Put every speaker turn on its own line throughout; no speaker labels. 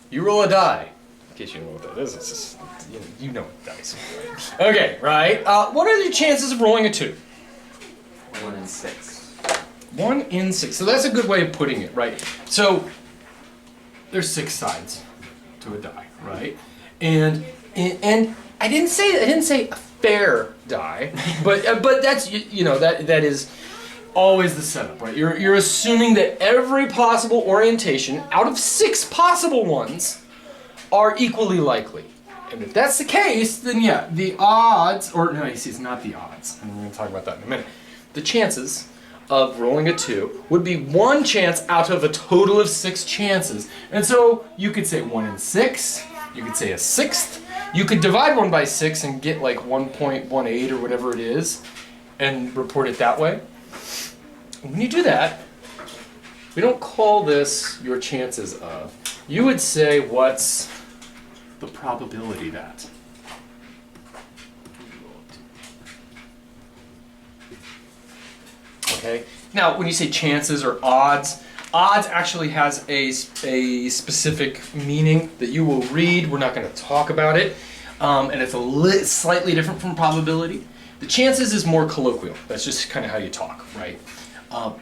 You roll a die. In case you know what that is, it's just, you know what dice are. Okay, right? What are the chances of rolling a 2?
1 in 6.
1 in 6. So that's a good way of putting it, right? So there's 6 sides to a die, right? And I didn't say a fair die, but that's that is always the setup, right? You're assuming that every possible orientation out of 6 possible ones are equally likely. And if that's the case, then yeah, the odds, or no, you see, it's not the odds, and we're going to talk about that in a minute. The chances of rolling a 2 would be 1 chance out of a total of 6 chances. And so you could say 1 in 6, you could say a 6th, you could divide 1 by 6 and get like 1.18 or whatever it is, and report it that way. When you do that, we don't call this your chances of. You would say, what's the probability that? Okay. Now, when you say chances or odds, odds actually has a specific meaning that you will read. We're not going to talk about it, and it's slightly different from probability. The chances is more colloquial. That's just kind of how you talk, right?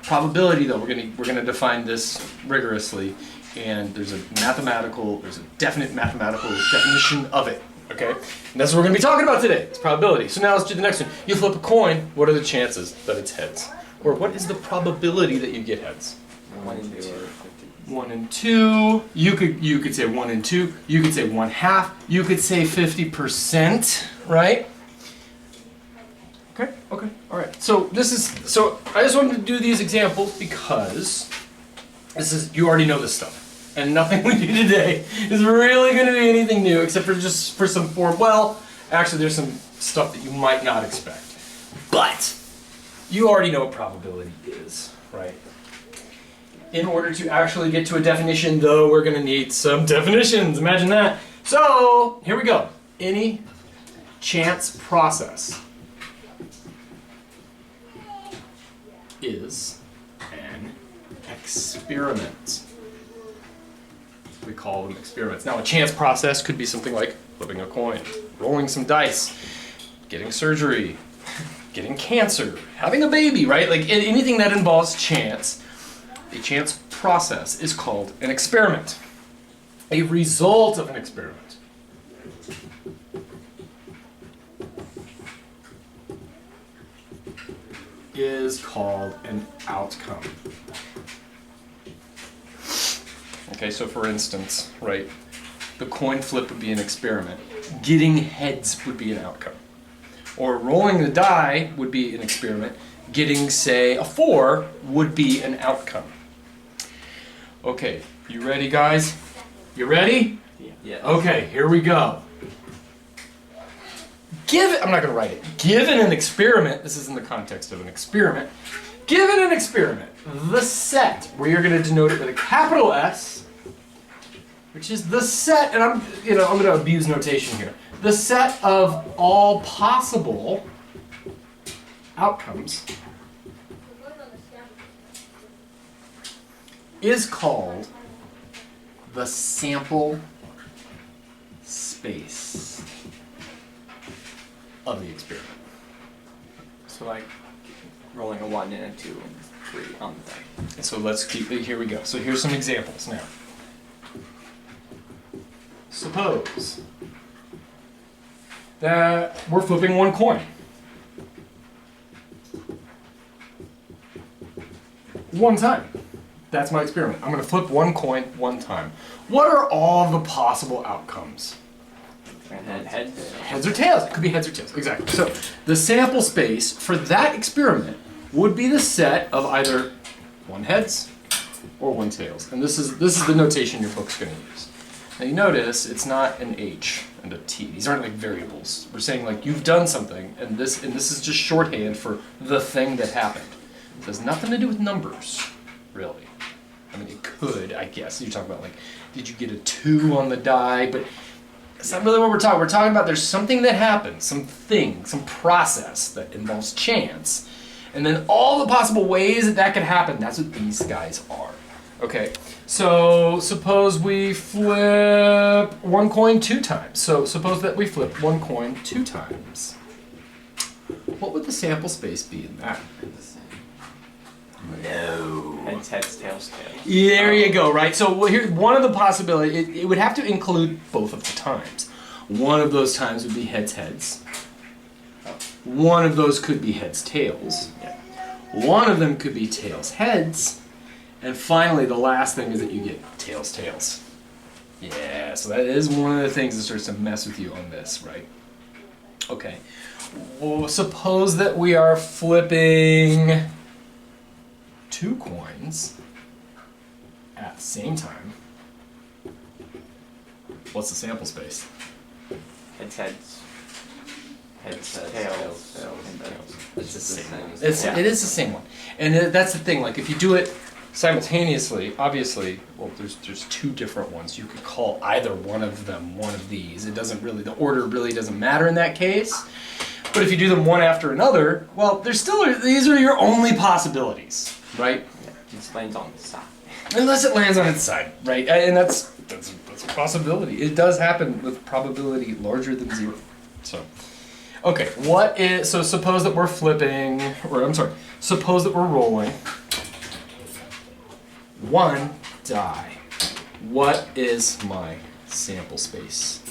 Probability, though, we're gonna define this rigorously, and there's a definite mathematical definition of it. Okay, and that's what we're gonna be talking about today. It's probability. So now let's do the next one. You flip a coin. What are the chances that it's heads, or what is the probability that you get heads?
1 in 2.
1 in 2. You could say 1 in 2. You could say 1/2. You could say 50%. Right? Okay, all right. So I just wanted to do these examples because you already know this stuff, and nothing we do today is really going to be anything new except for some form. Well, actually, there's some stuff that you might not expect, but you already know what probability is, right? In order to actually get to a definition, though, we're going to need some definitions. Imagine that. So here we go. Any chance process is an experiment. We call them experiments. Now, a chance process could be something like flipping a coin, rolling some dice, getting surgery, getting cancer, having a baby, right? Like anything that involves chance, a chance process is called an experiment. A result of an experiment is called an outcome. Okay, so for instance, right, the coin flip would be an experiment. Getting heads would be an outcome. Or rolling the die would be an experiment. Getting, say, a 4 would be an outcome. Okay, you ready, guys? You ready?
Yeah.
Okay, here we go. I'm not going to write it. Given an experiment, this is in the context of an experiment. Given an experiment, the set, where you're going to denote it with a capital S, which is the set, and I'm going to abuse notation here. The set of all possible outcomes is called the sample space of the experiment.
So like rolling a 1 and a 2 and 3 on the die.
And so let's keep it, here we go. So here's some examples now. Suppose that we're flipping one coin. One time. That's my experiment. I'm going to flip one coin one time. What are all the possible outcomes? Heads or tails. It could be heads or tails. Exactly. So the sample space for that experiment would be the set of either one heads or one tails. And this is the notation your book's going to use. Now you notice it's not an H and a T. These aren't like variables. We're saying like you've done something, and this is just shorthand for the thing that happened. It has nothing to do with numbers, really. I mean, it could, I guess. You're talking about like, did you get a 2 on the die? But that's not really what we're talking. We're talking about there's something that happens, some process that involves chance, and then all the possible ways that could happen. That's what these guys are. Okay, so suppose we flip one coin 2 times. So suppose that we flip one coin 2 times. What would the sample space be in that? No.
Heads, heads, tails, tails.
There you go, right? So here's one of the possibilities. It would have to include both of the times. One of those times would be heads, heads. One of those could be heads, tails.
Yeah.
One of them could be tails, heads. And finally, the last thing is that you get tails, tails. Yeah, so that is one of the things that starts to mess with you on this, right? Okay. Well, suppose that we are flipping 2 coins at the same time. What's the sample space?
Heads, heads. Heads,
Heads,
tails,
tails, tails,
and
tails.
tails.
It's just the same.
It is the same one. And that's the thing, like if you do it simultaneously, obviously, well, there's 2 different ones. You could call either one of them one of these. It doesn't really, the order really doesn't matter in that case. But if you do them one after another, well, these are your only possibilities, right?
Yeah, it just lands on the side.
Unless it lands on its side, right? And that's a possibility. It does happen with probability larger than 0. So, okay, so suppose that we're flipping, or I'm sorry, suppose that we're rolling 1 die. What is my sample space?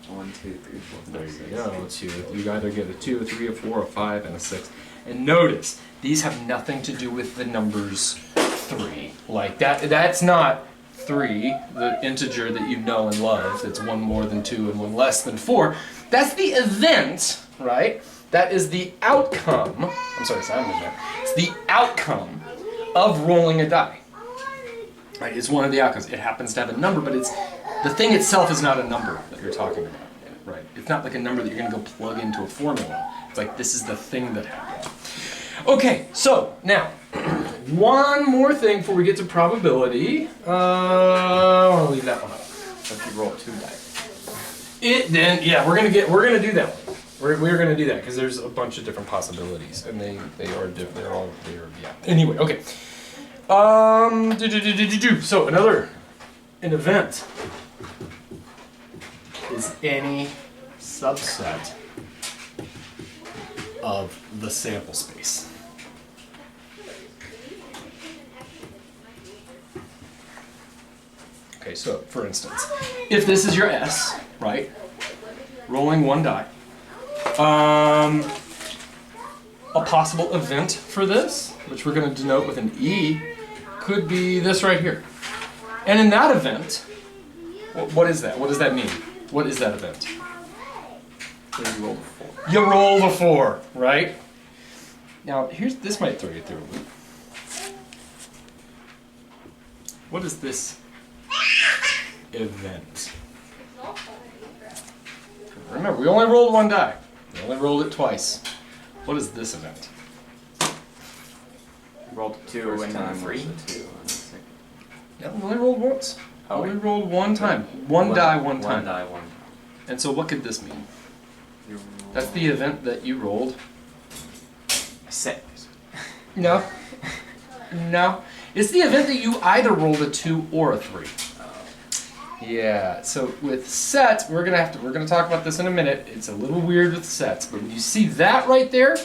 1, 2, 3, 4, 5,
There
6.
you go. 2. You either get a 2, a 3, a 4, a 5, and a 6. And notice, these have nothing to do with the numbers 3. Like that's not 3, the integer that you know and love. That's 1 more than 2 and 1 less than 4. That's the event, right? That is the outcome. I'm sorry, it's not an event. It's the outcome of rolling a die. Right? It's one of the outcomes. It happens to have a number, but the thing itself is not a number that you're talking about. Right? It's not like a number that you're going to go plug into a formula. It's like this is the thing that happened. Okay, so now one more thing before we get to probability. I want to leave that one up.
If you roll 2 dice.
We're gonna do that one. We're gonna do that because there's a bunch of different possibilities, and they are different. They're yeah. Anyway, okay. So an event is any subset of the sample space. Okay, so for instance, if this is your S, right? Rolling 1 die. A possible event for this, which we're going to denote with an E, could be this right here. And in that event, what is that? What does that mean? What is that event?
Then you roll 4.
You roll the 4, right? Now, this might throw you through a loop. What is this event? Remember, we only rolled 1 die. We only rolled it twice. What is this event?
You rolled 2
First
and then
time
3.
was a 2 and a 6.
Yeah, we only rolled once.
Oh,
we
wait.
rolled 1 time. One die, one time.
1 die, 1 time.
And so what could this mean?
You
That's the event that you rolled.
6.
No. No. It's the event that you either rolled a 2 or a 3. Yeah, so with sets, we're gonna talk about this in a minute. It's a little weird with sets, but when you see that right there,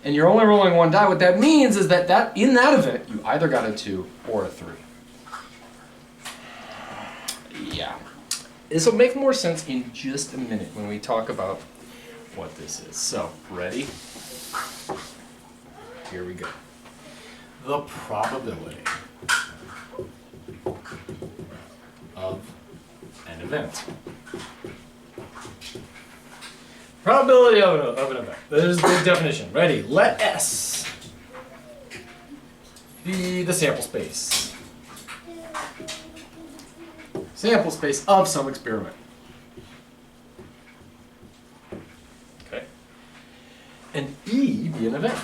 and you're only rolling 1 die, what that means is that in that event, you either got a 2 or a 3. Yeah. This will make more sense in just a minute when we talk about what this is. So, ready? Here we go. The probability of an event. Probability of an event. There's the definition. Ready? Let S be the sample space. Sample space of some experiment. Okay. And E be an event.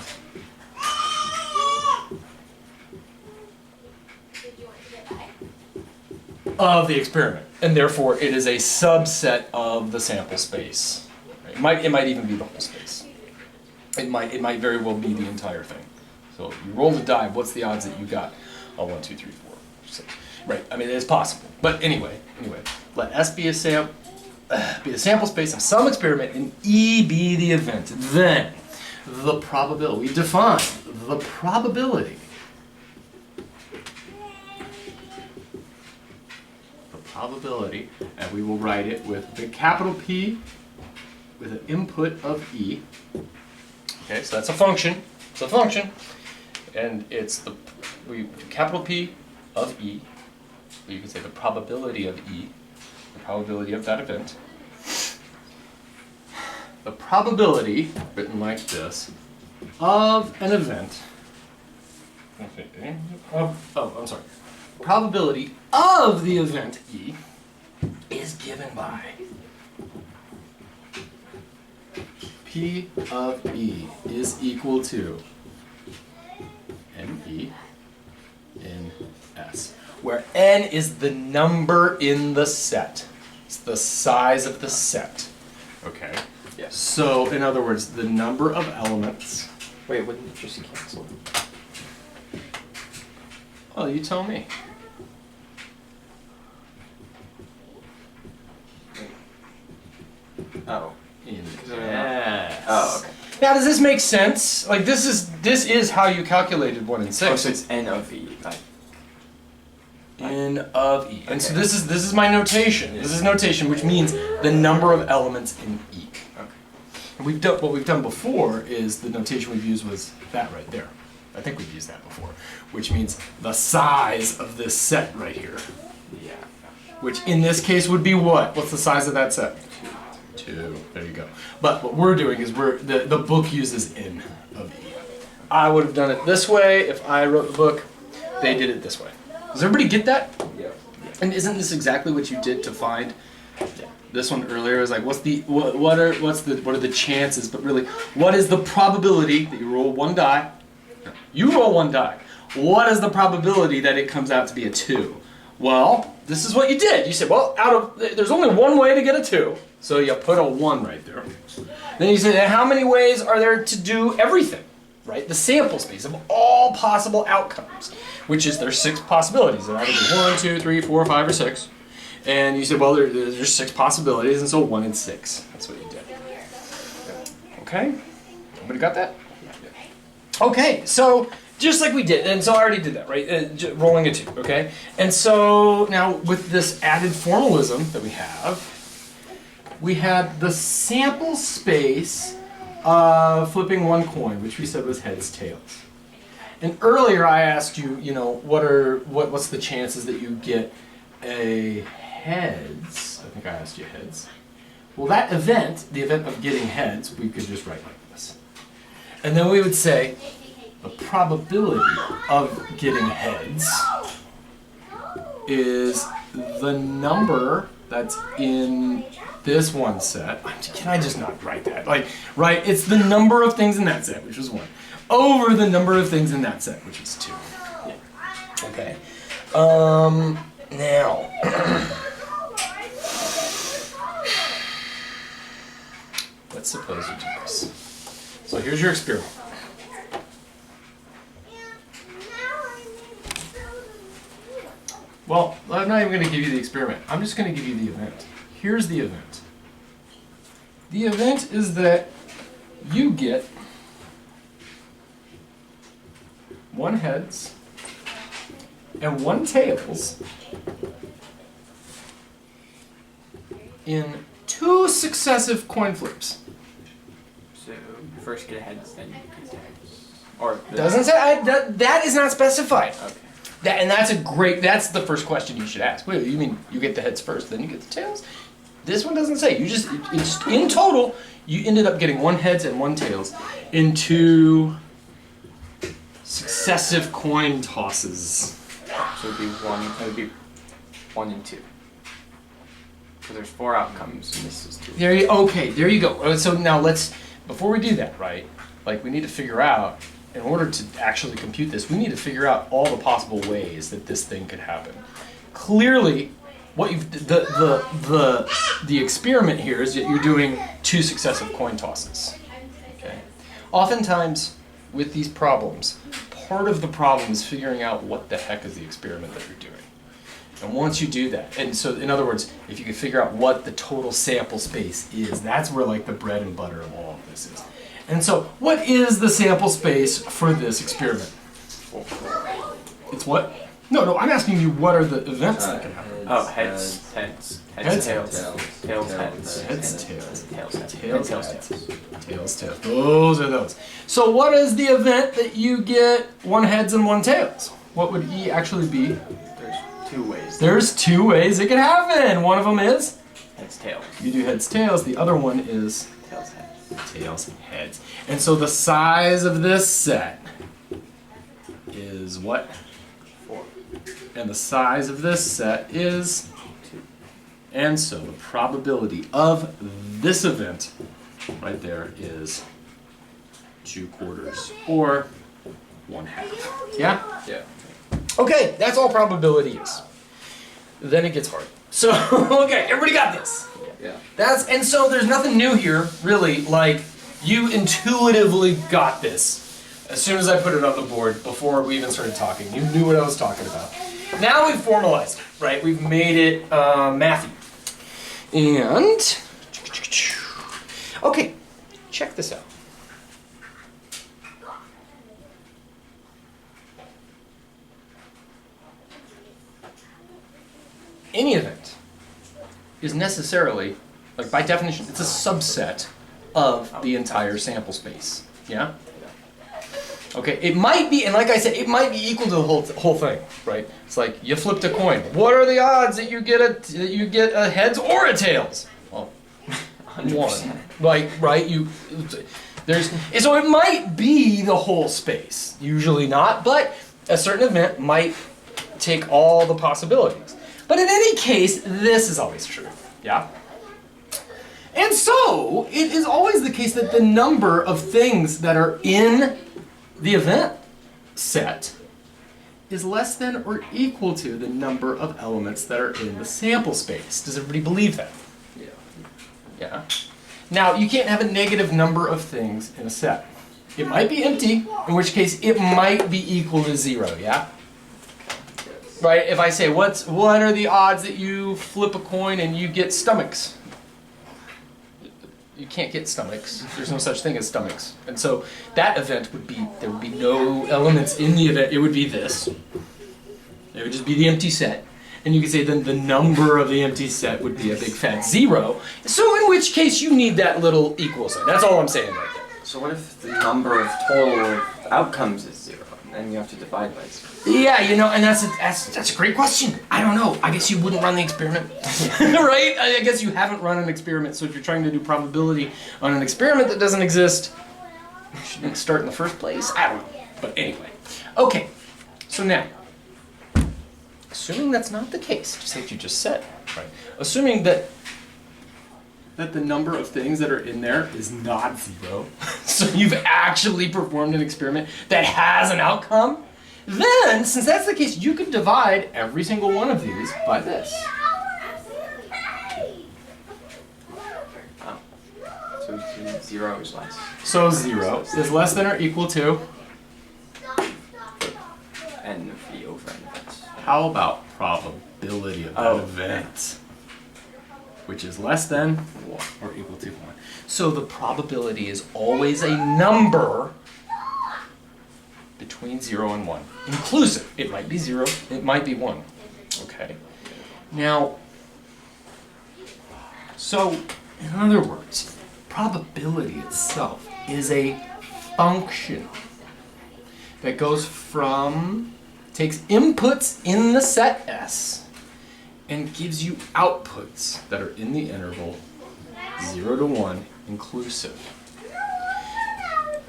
Of the experiment, and therefore it is a subset of the sample space. Right? It might even be the whole space. It might very well be the entire thing. So you roll the die. What's the odds that you got a 1, 2, 3, 4, 6? Right. I mean, it's possible. But anyway, let S be a sample space of some experiment and E be the event. Then the probability. We define the probability. The probability, and we will write it with the capital P with an input of E. Okay, so that's a function. It's a function. And it's capital P of E. You can say the probability of E, the probability of that event. The probability, written like this, of an event. I'm sorry. Probability of the event E is given by P of E is equal to NE in S, where N is the number in the set. It's the size of the set. Okay?
Yes.
So, in other words, the number of elements.
Wait, wouldn't it just cancel?
Oh, you tell me.
Oh.
In
they're not-
S.
Oh, okay.
Now, does this make sense? Like, this is how you calculated 1 and 6.
Oh, so it's N of E.
N of E. And so
Okay.
this is my notation. This is notation, which means the number of elements in E.
Okay.
And what we've done before is the notation we've used was that right there. I think we've used that before, which means the size of this set right here.
Yeah.
Which in this case would be what? What's the size of that set? 2. There you go. But what we're doing is the book uses N of E. I would have done it this way if I wrote the book. They did it this way. Does everybody get that?
Yeah.
And isn't this exactly what you did to find this one earlier? It was like, what are the chances? But really, what is the probability that you roll one die? You roll one die. What is the probability that it comes out to be a 2? Well, this is what you did. You said, well, there's only one way to get a 2, so you put a 1 right there. Then you said, how many ways are there to do everything? Right? The sample space of all possible outcomes, which is there's 6 possibilities. There either be 1, 2, 3, 4, 5, or 6. And you said, well, there's 6 possibilities, and so 1 and 6. That's what you did. Okay? Everybody got that? Okay, so just like we did, and so I already did that, right? Rolling a 2, okay? And so now with this added formalism that we had the sample space of flipping one coin, which we said was heads, tails. And earlier I asked you, what's the chances that you get a heads? I think I asked you heads. Well, that event, the event of getting heads, we could just write like this. And then we would say the probability of getting heads is the number that's in this one set. Can I just not write that? Right, it's the number of things in that set, which was 1, over the number of things in that set, which is 2. Yeah. Okay. Now, let's suppose you do this. So here's your experiment. Well, I'm not even going to give you the experiment. I'm just going to give you the event. Here's the event. The event is that you get 1 heads and 1 tails in 2 successive coin flips.
So you first get heads, then you get tails. Or
Doesn't say that is not specified.
Okay.
That's the first question you should ask. Wait, you mean you get the heads first, then you get the tails? This one doesn't say. It's in total, you ended up getting 1 heads and 1 tails in 2 successive coin tosses.
So it would be 1 and 2. So there's 4 outcomes, and this is 2.
There you go. So now before we do that, right? Like we need to figure out, in order to actually compute this, we need to figure out all the possible ways that this thing could happen. Clearly, the experiment here is that you're doing 2 successive coin tosses. Okay. Oftentimes, with these problems, part of the problem is figuring out what the heck is the experiment that you're doing. And once you do that, and so in other words, if you can figure out what the total sample space is, that's where like the bread and butter of all of this is. And so what is the sample space for this experiment? It's what? No, I'm asking you what are the events that can happen?
Oh, heads, tails,
Tails. Those are those. So what is the event that you get one heads and one tails? What would E actually be?
There's two ways.
There's two ways it could happen. One of them is?
Heads, tails.
You do heads, tails. The other one is?
Tails, heads.
Tails, heads. And so the size of this set is what?
4.
And the size of this set is?
2.
And so the probability of this event right there is 2/4 or 1/2. Yeah?
Yeah.
Okay, that's all probability is. Then it gets hard. So, okay, everybody got this.
Yeah.
And so there's nothing new here, really. Like, you intuitively got this. As soon as I put it on the board, before we even started talking, you knew what I was talking about. Now we've formalized it, right? We've made it mathy. And, okay, check this out. Any event is necessarily, like by definition, it's a subset of the entire sample space. Yeah? Okay, it might be, and like I said, it might be equal to the whole thing, right? It's like you flipped a coin. What are the odds that you get a heads or a tails? Well, 1. Like, right? So it might be the whole space. Usually not, but a certain event might take all the possibilities. But in any case, this is always true. Yeah? And so, it is always the case that the number of things that are in the event set is less than or equal to the number of elements that are in the sample space. Does everybody believe that?
Yeah.
Yeah. Now, you can't have a negative number of things in a set. It might be empty, in which case it might be equal to 0, yeah? Right? If I say, what are the odds that you flip a coin and you get stomachs? You can't get stomachs. There's no such thing as stomachs. And so that event would be, there would be no elements in the event. It would be this. It would just be the empty set. And you could say then the number of the empty set would be a big fat 0. So in which case you need that little equal sign. That's all I'm saying right there.
So what if the number of total outcomes is 0? Then you have to divide by 0.
Yeah, you know, and that's a great question. I don't know. I guess you wouldn't run the experiment, right? I guess you haven't run an experiment. So if you're trying to do probability on an experiment that doesn't exist, you shouldn't start in the first place. I don't know. But anyway, okay. So now, assuming that's not the case, just like you just said, right? Assuming that the number of things that are in there is not 0, so you've actually performed an experiment that has an outcome. Then, since that's the case, you could divide every single one of these by this.
Oh. So 0 is less.
So 0 is less than or equal to?
N of V over N of S.
How about probability of that event? Which is less than 1 or equal to 1. So the probability is always a number between 0 and 1. Inclusive. It might be 0, it might be 1. Okay. Now, so in other words, probability itself is a function that goes from, takes inputs in the set S and gives you outputs that are in the interval 0 to 1 inclusive.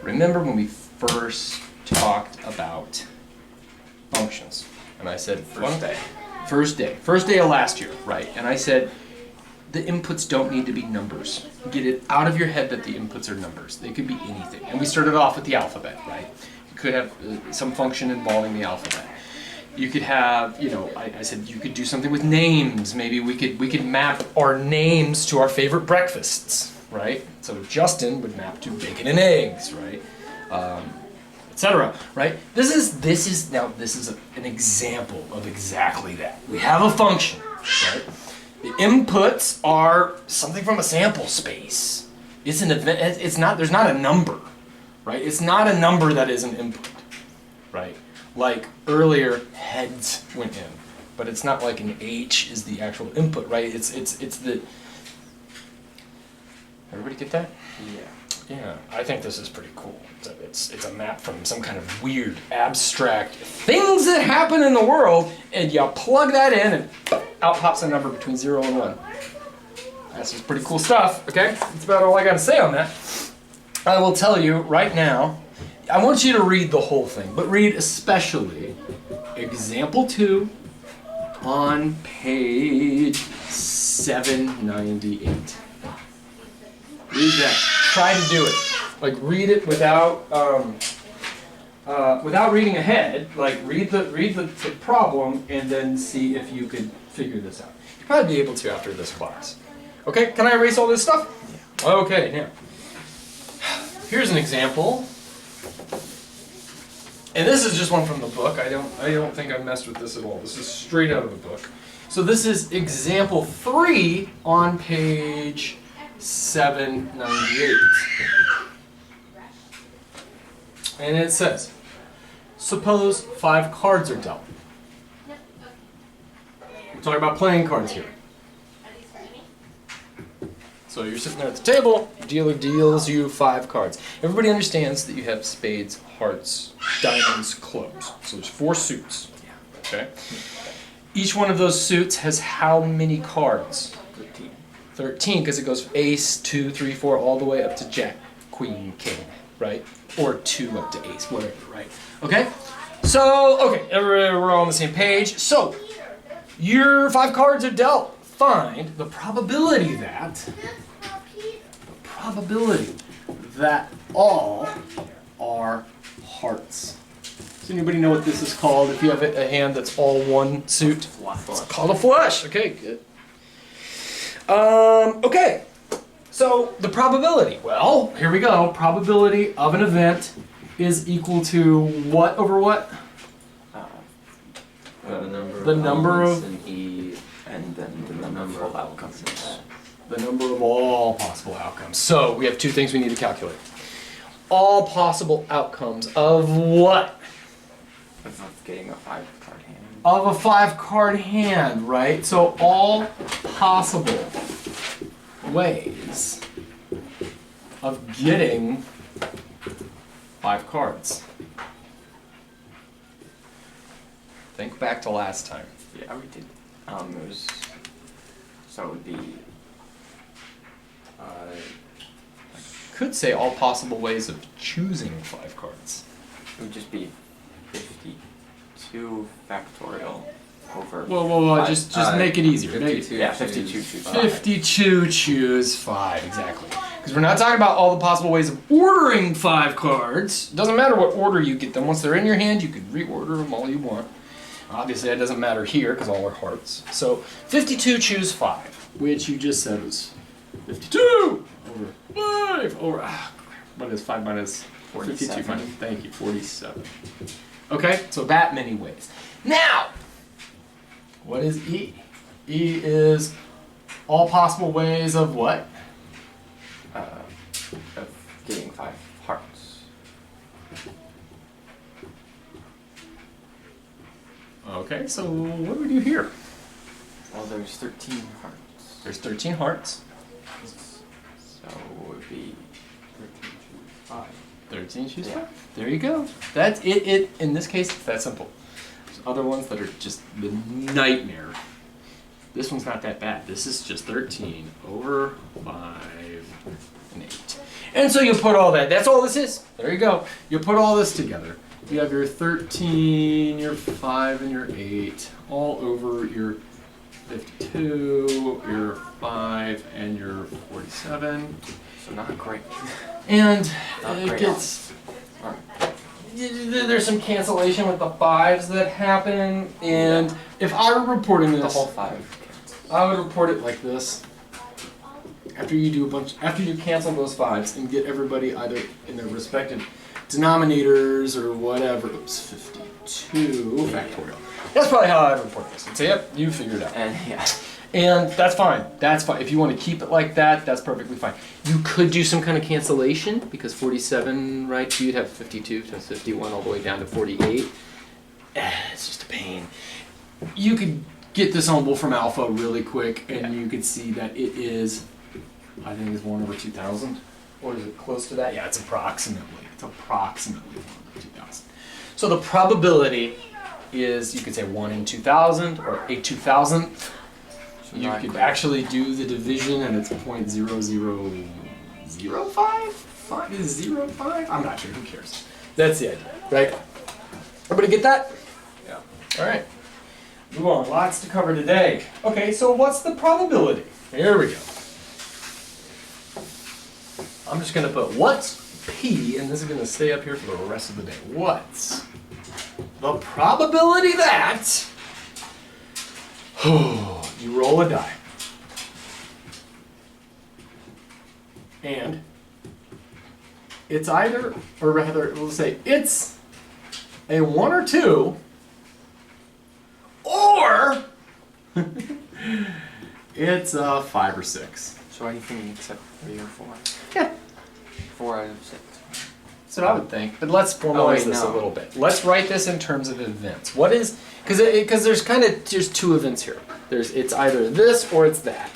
Remember when we first talked about functions, and I said first day of last year, right? And I said the inputs don't need to be numbers. Get it out of your head that the inputs are numbers. They could be anything. And we started off with the alphabet, right? You could have some function involving the alphabet. You could have, you know, I said you could do something with names. Maybe we could map our names to our favorite breakfasts, right? So Justin would map to bacon and eggs, right? etc. Right? This is an example of exactly that. We have a function, right? The inputs are something from a sample space. It's an event. It's not. There's not a number, right? It's not a number that is an input, right? Like earlier, heads went in, but it's not like an H is the actual input, right? It's the. Everybody get that?
Yeah.
Yeah, I think this is pretty cool. It's a map from some kind of weird, abstract things that happen in the world, and you plug that in, and out pops a number between 0 and 1. That's just pretty cool stuff, okay? That's about all I got to say on that. I will tell you right now, I want you to read the whole thing, but read especially example 2 on page 798. Read that. Try to do it. Like read it without reading ahead. Like read the problem and then see if you could figure this out. You'll probably be able to after this class. Okay? Can I erase all this stuff? Yeah. Okay. Now, here's an example. And this is just one from the book. I don't think I messed with this at all. This is straight out of the book. So this is example 3 on page 798. And it says, suppose 5 cards are dealt. We're talking about playing cards here. So you're sitting there at the table, dealer deals you 5 cards. Everybody understands that you have spades, hearts, diamonds, clubs. So there's 4 suits. Okay? Each one of those suits has how many cards? 13, because it goes ace, 2, 3, 4, all the way up to jack, queen, king, right? Or 2 up to ace, whatever, right? Okay? So, okay, we're all on the same page. So, your 5 cards are dealt. Find the probability that all are hearts. Does anybody know what this is called? If you have a hand that's all one suit? It's called a flush. Okay, good. Okay, so the probability. Well, here we go. Probability of an event is equal to what over what?
The
number of
in E, and then the number of outcomes in that.
the number of all possible outcomes. So we have 2 things we need to calculate. All possible outcomes of what?
Of getting a 5-card hand.
Of a 5-card hand, right? So all possible ways of getting 5 cards. Think back to last time.
Yeah, we did. It was. So it would be.
Could say all possible ways of choosing 5 cards.
It would just be 52 factorial over.
Whoa,
5.
just make it easier. Make it,
52
Yeah, 52
choose
choose
5.
52 choose 5, exactly. Because we're not talking about all the possible ways of ordering 5 cards. Doesn't matter what order you get them. Once they're in your hand, you can reorder them all you want. Obviously, that doesn't matter here because all are hearts. So 52 choose 5, which you just said was 52 over 5 over. What is 5 minus 52?
47.
Thank you, 47. Okay, so that many ways. Now, what is E? E is all possible ways of what?
Of getting 5 hearts.
Okay, so what do we do here?
Well, there's 13 hearts.
There's 13 hearts.
So it would be 13 choose 5.
13 choose
Yeah.
5. There you go. That's it. In this case, it's that simple. There's other ones that are just the nightmare. This one's not that bad. This is just 13 over 5 and 8. And so you put all that. That's all this is. There you go. You put all this together. You have your 13, your 5, and your 8 all over your 52, your 5, and your 47.
So not great.
And
Not
it
great.
gets...
Alright.
There's some cancellation with the 5s that happen, and if I were reporting
The
this,
whole 5 counts.
I would report it like this. After you cancel those 5s and get everybody either in their respective denominators or whatever. Oops, 52 factorial. That's probably how I'd report this. I'd say, yep, you figured it out.
And yeah.
And that's fine. That's fine. If you want to keep it like that, that's perfectly fine. You could do some kind of cancellation because 47, right? So you'd have 52 times 51 all the way down to 48. It's just a pain. You could get this on Wolfram Alpha really quick, and you could see that it is, I think it's 1 over 2,000. Or is it close to that? Yeah, it's approximately. It's approximately 1 over 2,000. So the probability is, you could say 1 in 2,000 or a 2,000th. You could actually do the division and it's 0.0005? 5? I'm not sure, who cares? That's the idea, right? Everybody get that?
Yeah.
Alright. Move on, lots to cover today. Okay, so what's the probability? Here we go. I'm just gonna put what's P, and this is gonna stay up here for the rest of the day. What's the probability that you roll a die, and it's either, or rather, we'll say it's a 1 or 2, or it's a 5 or 6.
So anything except 3 or 4.
Yeah,
4 out of 6.
that's what I would think. But let's formalize this a little bit. Let's write this in terms of events. What is, because there's two events here. It's either this or it's that,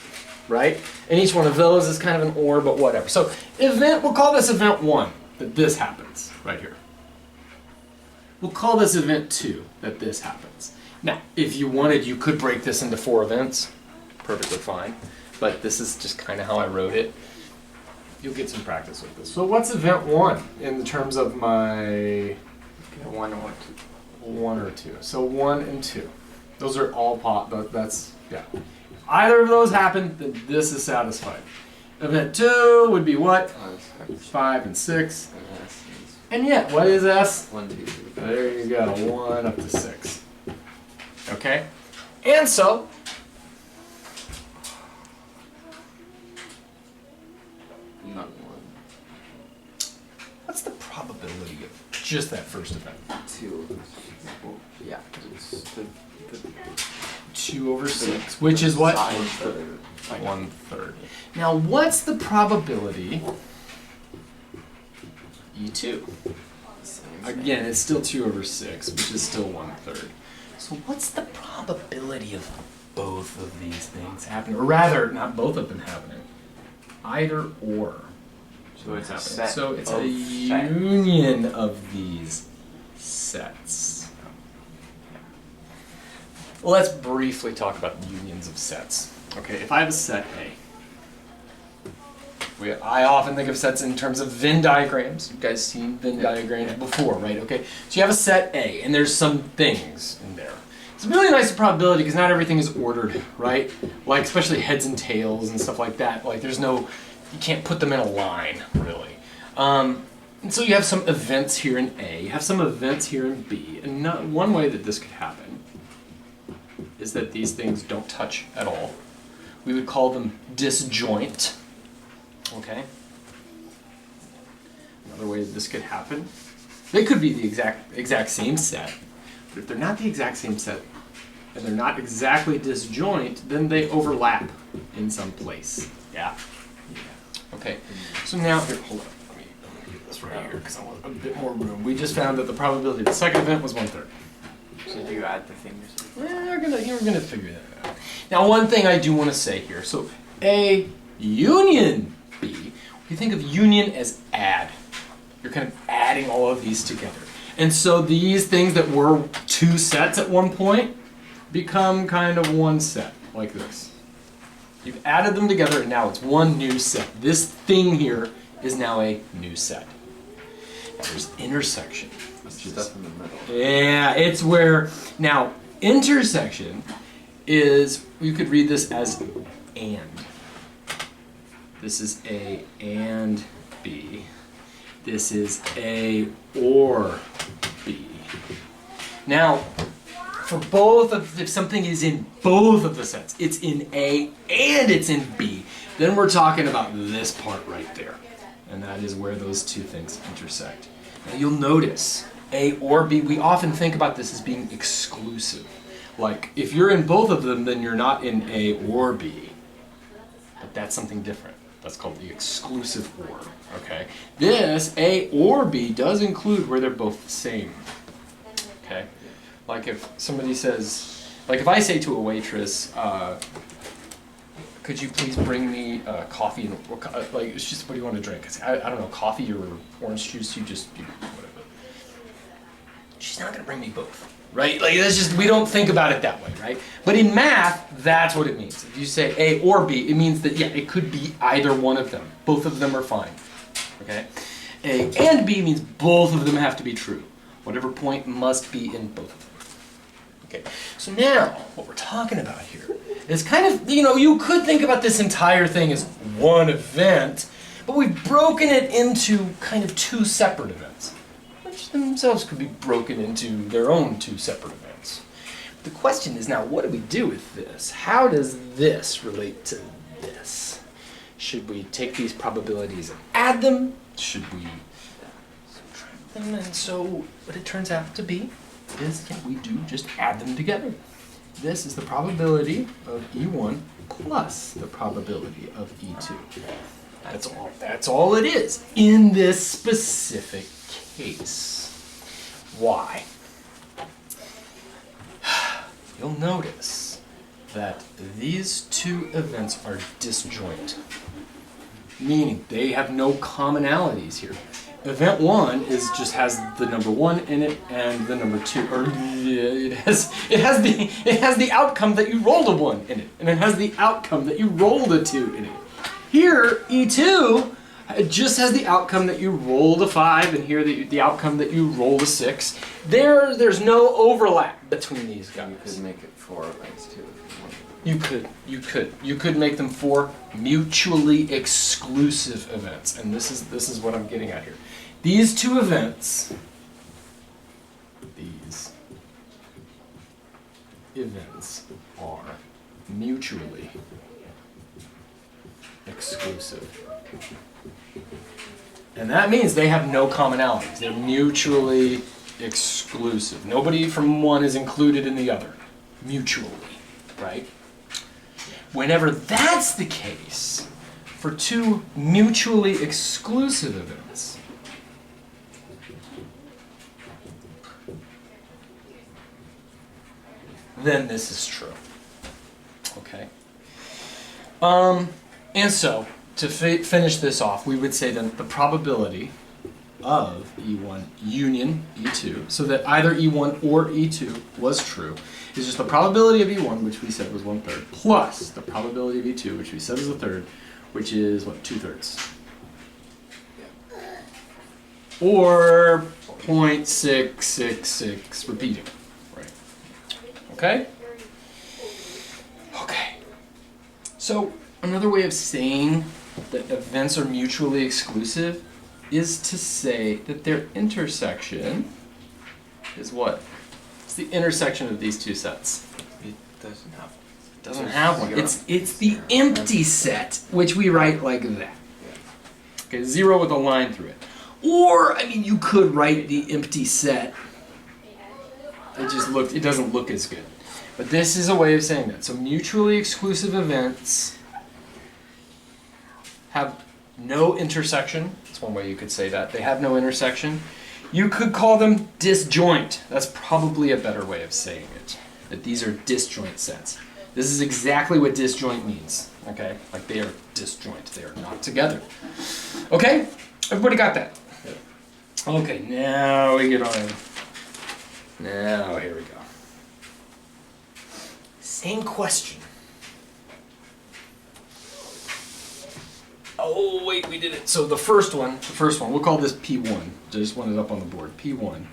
right? And each one of those is kind of an or, but whatever. So we'll call this event 1, that this happens, right here. We'll call this event 2, that this happens. Now, if you wanted, you could break this into 4 events. Perfectly fine. But this is just kind of how I wrote it. You'll get some practice with this. So what's event 1 in terms of my
1 or 2.
1 or 2? So 1 and 2. Those are all that's, yeah. Either of those happen, then this is satisfied. Event 2 would be what? 5 and 6. And yet, what is S?
1, 2, 3.
There you go, 1 up to 6. Okay? And so,
Not 1.
what's the probability of just that first event?
2. Well, yeah, because it's the
2 over 6, which is what?
1/3.
1/3. Now, what's the probability E2? Again, it's still 2 over 6, which is still 1/3. So what's the probability of both of these things happening? Or rather, not both of them happening. Either or.
So it's a
happening.
set.
So it's
of
a
sets.
union of these sets. Well, let's briefly talk about unions of sets. Okay, if I have a set A, I often think of sets in terms of Venn diagrams. You guys seen Venn diagrams before, right? Okay, so you have a set A, and there's some things in there. It's a really nice probability because not everything is ordered, right? Like especially heads and tails and stuff like that. Like there's no, you can't put them in a line, really. And so you have some events here in A, you have some events here in B, and one way that this could happen is that these things don't touch at all. We would call them disjoint. Okay. Another way that this could happen, they could be the exact same set, but if they're not the exact same set and they're not exactly disjoint, then they overlap in some place. Yeah. Okay. So now here, hold on. Let me get this right here because I want a bit more room. We just found that the probability of the second event was 1/3.
So do you add the fingers?
Well, we're gonna figure that out. Now, one thing I do want to say here. So, A union B. You think of union as add. You're kind of adding all of these together, and so these things that were 2 sets at one point become kind of 1 set, like this. You've added them together, and now it's 1 new set. This thing here is now a new set. Now, there's intersection.
Stuff in the middle.
Yeah, it's where, now, intersection is, you could read this as and. This is A and B. This is A or B. Now, for both of, if something is in both of the sets, it's in A and it's in B, then we're talking about this part right there. And that is where those 2 things intersect. Now you'll notice A or B, we often think about this as being exclusive. Like, if you're in both of them, then you're not in A or B. But that's something different. That's called the exclusive or, okay? This, A or B, does include where they're both the same, okay? Like if somebody says, like if I say to a waitress, could you please bring me coffee and, like, it's just, what do you want to drink? I don't know, coffee or orange juice, you whatever. She's not gonna bring me both. Right? Like, that's just, we don't think about it that way, right? But in math, that's what it means. If you say A or B, it means that, yeah, it could be either one of them. Both of them are fine, okay? A and B means both of them have to be true. Whatever point must be in both of them. Okay, so now, what we're talking about here is kind of, you could think about this entire thing as one event, but we've broken it into kind of two separate events, which themselves could be broken into their own two separate events. The question is now, what do we do with this? How does this relate to this? Should we take these probabilities and add them? Should we subtract them? And so what it turns out to be is, yeah, we do just add them together. This is the probability of E1 plus the probability of E2. That's all it is in this specific case. Why? You'll notice that these two events are disjoint, meaning they have no commonalities here. Event 1 just has the number 1 in it and the number 2, or it has the outcome that you rolled a 1 in it, and it has the outcome that you rolled a 2 in it. Here, E2, it just has the outcome that you rolled a 5, and here the outcome that you rolled a 6. There's no overlap between these guys.
You could make it 4 events too.
You could make them 4 mutually exclusive events, and this is what I'm getting at here. These two events, are mutually exclusive. And that means they have no commonalities. They're mutually exclusive. Nobody from one is included in the other, mutually, right? Whenever that's the case, for two mutually exclusive events, then this is true. Okay? And so, to finish this off, we would say that the probability of E1 union E2, so that either E1 or E2 was true, is just the probability of E1, which we said was 1/3, plus the probability of E2, which we said was 1/3, which is, what, 2/3? Or 0.666 repeating, right? Okay? Okay. So, another way of saying that events are mutually exclusive is to say that their intersection is what? It's the intersection of these two sets.
It doesn't have.
It doesn't have one. It's the empty set, which we write like that. Okay, 0 with a line through it. Or, I mean, you could write the empty set. It doesn't look as good. But this is a way of saying that. So mutually exclusive events have no intersection. That's one way you could say that. They have no intersection. You could call them disjoint. That's probably a better way of saying it. That these are disjoint sets. This is exactly what disjoint means. Okay? Like they are disjoint. They are not together. Okay? Everybody got that? Okay, now we get on. Now, here we go. Same question. Oh, wait, we did it. So the first one, we'll call this P1. Just want it up on the board. P1.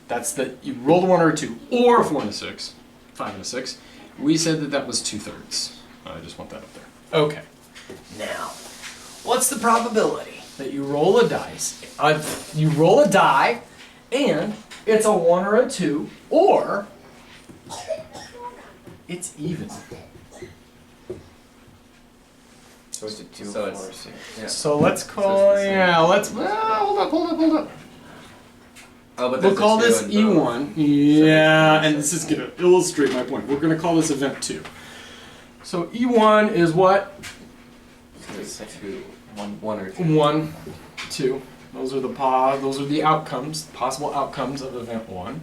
That's you rolled a 1 or a 2, or a 4 and a 6, 5 and a 6. We said that was 2/3. I just want that up there. Okay. Now, what's the probability that you roll a dice? You roll a die, and it's a 1 or a 2, or it's even.
So it's a 2,
So
4,
it's-
6. Yeah.
So let's call,
So
hold up.
Oh, but
We'll
there's a
call
two
this
in both.
E1. Yeah,
So
and this is going to illustrate my point. We're going to call this event 2. So E1 is what?
So it's two, one or two.
1, 2. Those are the outcomes, possible outcomes of event 1.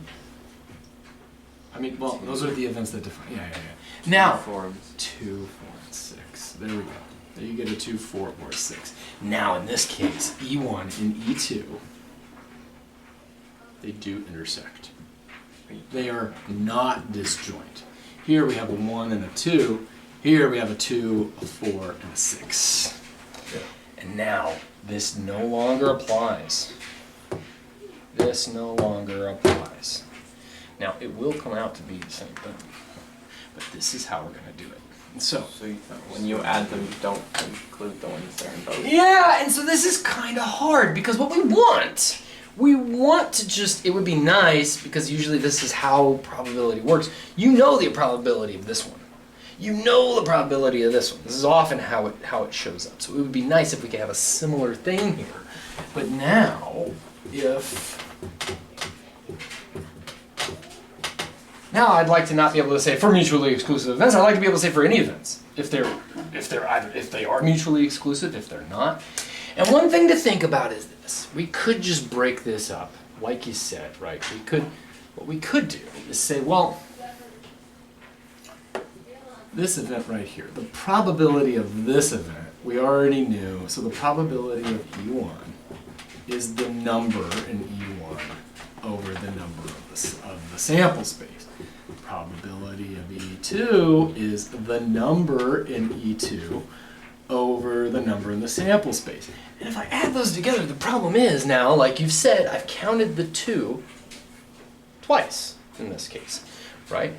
I mean, well, those are the events that define. Yeah. Now,
Forms.
2, 4, and 6. There we go. There you get a 2, 4, or 6. Now, in this case, E1 and E2, they do intersect. They are not disjoint. Here we have a 1 and a 2. Here we have a 2, a 4, and a 6.
Yeah.
And now, this no longer applies. This no longer applies. Now, it will come out to be the same thing. But this is how we're going to do it. And so,
When you add them, you don't include the ones that are in both.
yeah, and so this is kind of hard because what we want to just, it would be nice because usually this is how probability works. You know the probability of this one. You know the probability of this one. This is often how it shows up. So it would be nice if we could have a similar thing here. But now, now I'd like to not be able to say for mutually exclusive events. I'd like to be able to say for any events. If they are mutually exclusive, if they're not. And one thing to think about is this. We could just break this up, like you said, right? What we could do is say, well, this event right here, the probability of this event, we already knew. So the probability of E1 is the number in E1 over the number of the sample space. The probability of E2 is the number in E2 over the number in the sample space. And if I add those together, the problem is now, like you've said, I've counted the 2 twice in this case, right?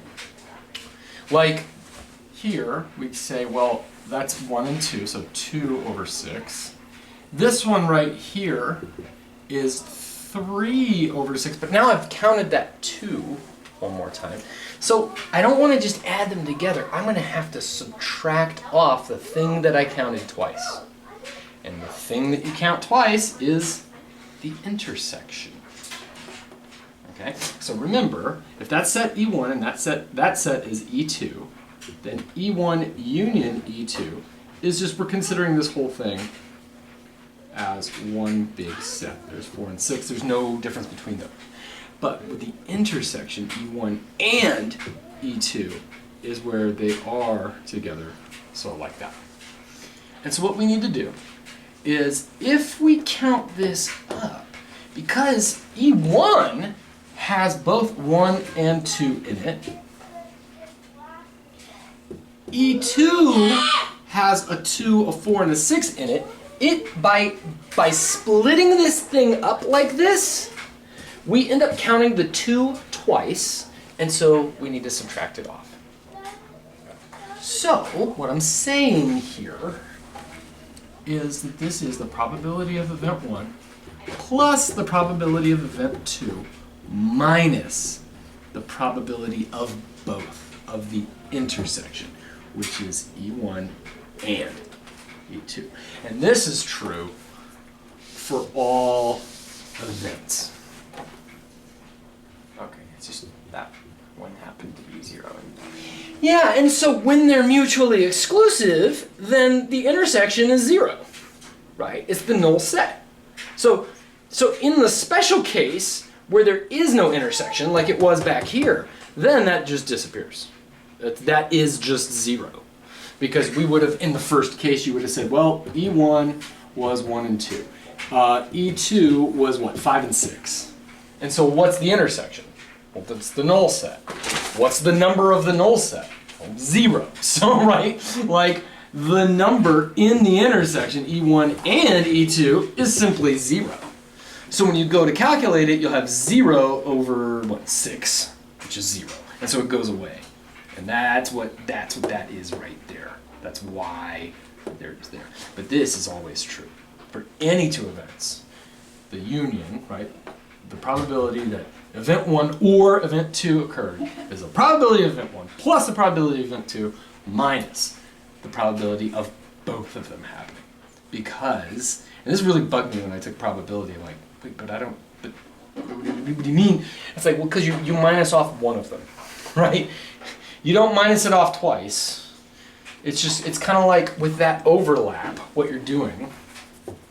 Like here, we'd say, well, that's 1 and 2, so 2 over 6. This one right here is 3 over 6, but now I've counted that 2 one more time. So I don't want to just add them together. I'm going to have to subtract off the thing that I counted twice. And the thing that you count twice is the intersection. Okay? So remember, if that's set E1 and that set is E2, then E1 union E2 is just, we're considering this whole thing as one big set. There's 4 and 6. There's no difference between them. But with the intersection, E1 and E2 is where they are together, so like that. And so what we need to do is, if we count this up, because E1 has both 1 and 2 in it, E2 has a 2, a 4, and a 6 in it, by splitting this thing up like this, we end up counting the 2 twice, and so we need to subtract it off. So, what I'm saying here is that this is the probability of event 1 plus the probability of event 2 minus the probability of both of the intersection, which is E1 and E2. And this is true for all events.
Okay, it's just that one happened to be 0.
Yeah, and so when they're mutually exclusive, then the intersection is 0, right? It's the null set. So in the special case where there is no intersection, like it was back here, then that just disappears. That is just 0. Because we would have, in the first case, you would have said, well, E1 was 1 and 2. E2 was what, 5 and 6. And so what's the intersection? Well, that's the null set. What's the number of the null set? Well, 0. So, right, like the number in the intersection, E1 and E2, is simply 0. So when you go to calculate it, you'll have 0 over, what, 6, which is 0. And so it goes away. And that's what that is right there. That's why there's there. But this is always true. For any 2 events, the union, right, the probability that event 1 or event 2 occurred is the probability of event 1 plus the probability of event 2 minus the probability of both of them happening. Because, and this really bugged me when I took probability, I'm like, wait, but What do you mean? It's like, well, because you minus off one of them, right? You don't minus it off twice. It's kind of like with that overlap, what you're doing,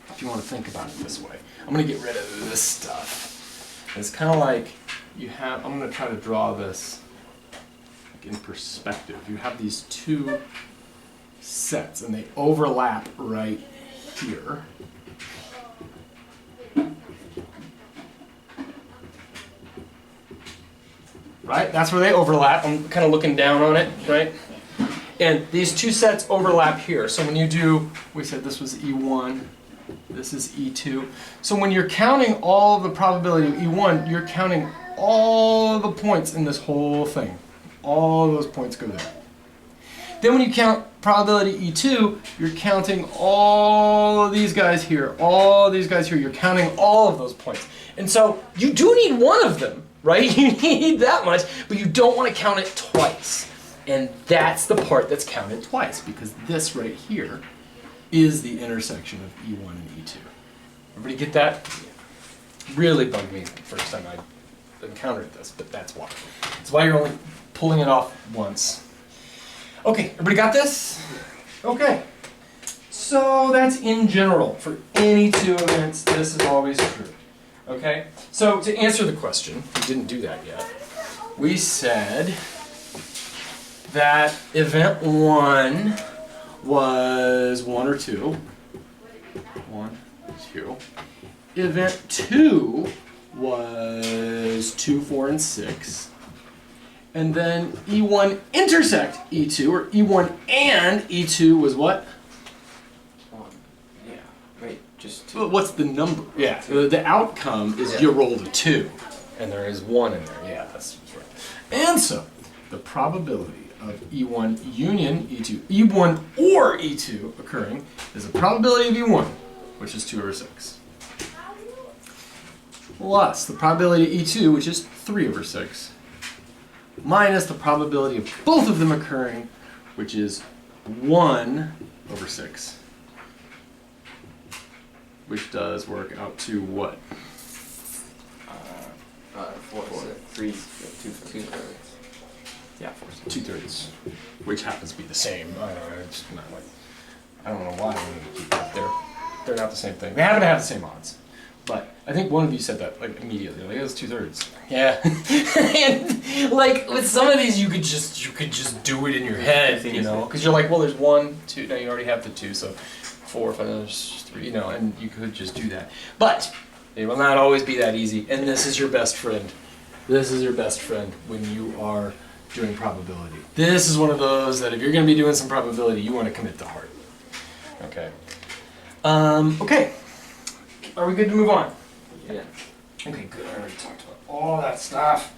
if you want to think about it this way. I'm going to get rid of this stuff. It's kind of like I'm going to try to draw this like in perspective. You have these two sets and they overlap right here. Right? That's where they overlap. I'm kind of looking down on it, right? And these two sets overlap here. So when you do, we said this was E1, this is E2. So when you're counting all of the probability of E1, you're counting all of the points in this whole thing. All of those points go there. Then when you count probability E2, you're counting all of these guys here, all of these guys here. You're counting all of those points. And so you do need one of them, right? You need that much, but you don't want to count it twice. And that's the part that's counted twice, because this right here is the intersection of E1 and E2. Everybody get that? Really bugged me the first time I encountered this, but that's why. That's why you're only pulling it off once. Okay, everybody got this? Okay. So that's in general. For any two events, this is always true. Okay? So to answer the question, we didn't do that yet, we said that event 1 was 1 or 2. 1, 2. Event 2 was 2, 4, and 6. And then E1 intersect E2, or E1 and E2 was what?
1. Yeah. Wait, just 2.
Well, what's the number? Yeah, the outcome is you rolled a 2, and there is 1 in there. Yeah, that's right. And so, the probability of E1 union E2, E1 or E2 occurring is the probability of E1, which is 2 over 6, plus the probability of E2, which is 3 over 6, minus the probability of both of them occurring, which is 1 over 6, which does work out to what?
4, 3, 2 thirds. Yeah, 4.
2/3, which happens to be the same. I don't know, it's not like, I don't know why I wanted to keep that. They're not the same thing. They happen to have the same odds. But I think one of you said that like immediately. Like, it was 2/3. Yeah. And like with some of these, you could just do it in your head, you know, because you're like, well, there's 1, 2. Now you already have the 2, so 4, 5, 3, you know, and you could just do that. But it will not always be that easy. And this is your best friend. This is your best friend when you are doing probability. This is one of those that if you're going to be doing some probability, you want to commit to heart. Okay. Okay. Are we good to move on?
Yeah.
Okay, good. I already talked about all that stuff.